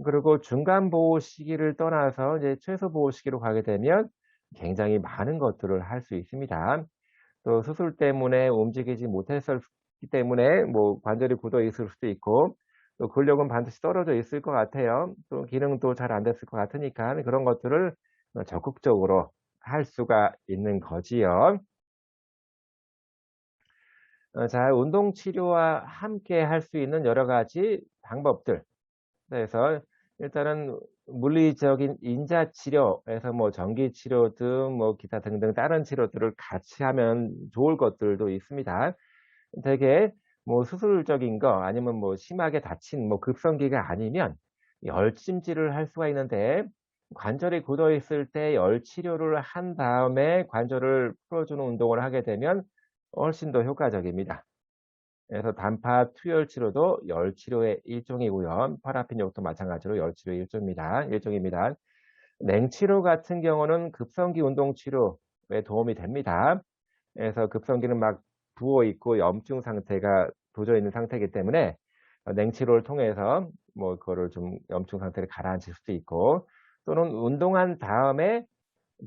그리고 중간 보호 시기를 떠나서 이제 최소 보호 시기로 가게 되면 굉장히 많은 것들을 할 수 있습니다. 또 수술 때문에 움직이지 못했었기 때문에 뭐 관절이 굳어 있을 수도 있고, 또 근력은 반드시 떨어져 있을 것 같아요. 또 기능도 잘 안 됐을 것 같으니까 그런 것들을 적극적으로 할 수가 있는 거지요. 자, 운동 치료와 함께 할 수 있는 여러 가지 방법들. 그래서 일단은 물리적인 인자 치료에서 뭐 전기 치료든 뭐 기타 등등 다른 치료들을 같이 하면 좋을 것들도 있습니다. 되게 뭐 수술적인 거 아니면 뭐 심하게 다친 뭐 급성기가 아니면 열찜질을 할 수가 있는데, 관절이 굳어 있을 때 열 치료를 한 다음에 관절을 풀어주는 운동을 하게 되면 훨씬 더 효과적입니다. 그래서 단파 투열 치료도 열 치료의 일종이고요. 파라핀 욕도 마찬가지로 열 치료의 일종입니다. 냉치료 같은 경우는 급성기 운동 치료에 도움이 됩니다. 그래서 급성기는 막 부어 있고 염증 상태가 도져 있는 상태이기 때문에 냉치료를 통해서 뭐 그거를 좀 염증 상태를 가라앉힐 수도 있고, 또는 운동한 다음에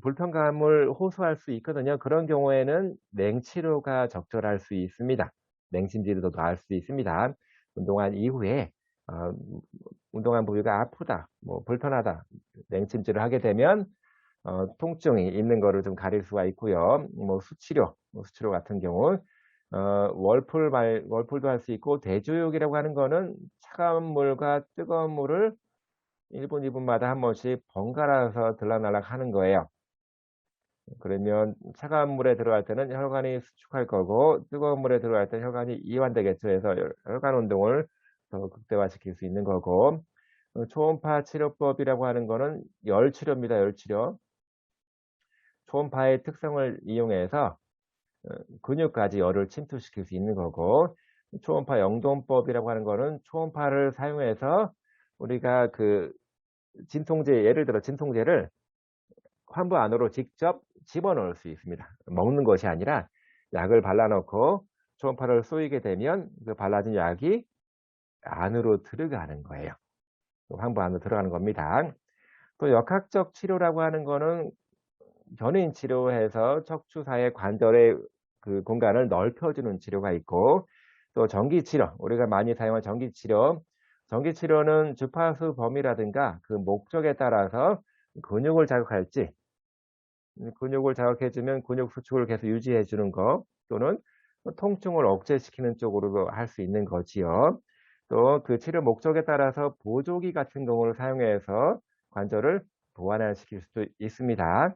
불편감을 호소할 수 있거든요. 그런 경우에는 냉치료가 적절할 수 있습니다. 냉찜질도 나을 수 있습니다. 운동한 이후에 어 운동한 부위가 아프다, 뭐 불편하다, 냉찜질을 하게 되면 통증이 있는 거를 좀 가릴 수가 있고요. 수치료 같은 경우 월풀도 할 수 있고, 대조욕이라고 하는 거는 차가운 물과 뜨거운 물을 1 분, 2 분마다 한 번씩 번갈아서 들락날락 하는 거예요. 그러면 차가운 물에 들어갈 때는 혈관이 수축할 거고, 뜨거운 물에 들어갈 때는 혈관이 이완되겠죠. 해서 혈관 운동을 더 극대화시킬 수 있는 거고, 초음파 치료법이라고 하는 거는 열 치료입니다. 열 치료. 초음파의 특성을 이용해서 근육까지 열을 침투시킬 수 있는 거고, 초음파 영동법이라고 하는 거는 초음파를 사용해서 우리가 그 진통제, 예를 들어 진통제를 환부 안으로 직접 집어넣을 수 있습니다. 먹는 것이 아니라 약을 발라 놓고 초음파를 쏘이게 되면 그 발라진 약이 안으로 들어가는 거예요. 환부 안으로 들어가는 겁니다. 또 역학적 치료라고 하는 거는 견인 치료해서 척추 사이 관절의 그 공간을 넓혀주는 치료가 있고, 또 전기 치료, 우리가 많이 사용하는 전기 치료는 주파수 범위라든가 그 목적에 따라서 근육을 자극할지, 근육을 자극해 주면 근육 수축을 계속 유지해 주는 거, 또는 통증을 억제시키는 쪽으로도 할 수 있는 거지요. 또 그 치료 목적에 따라서 보조기 같은 경우를 사용해서 관절을 보완시킬 수도 있습니다.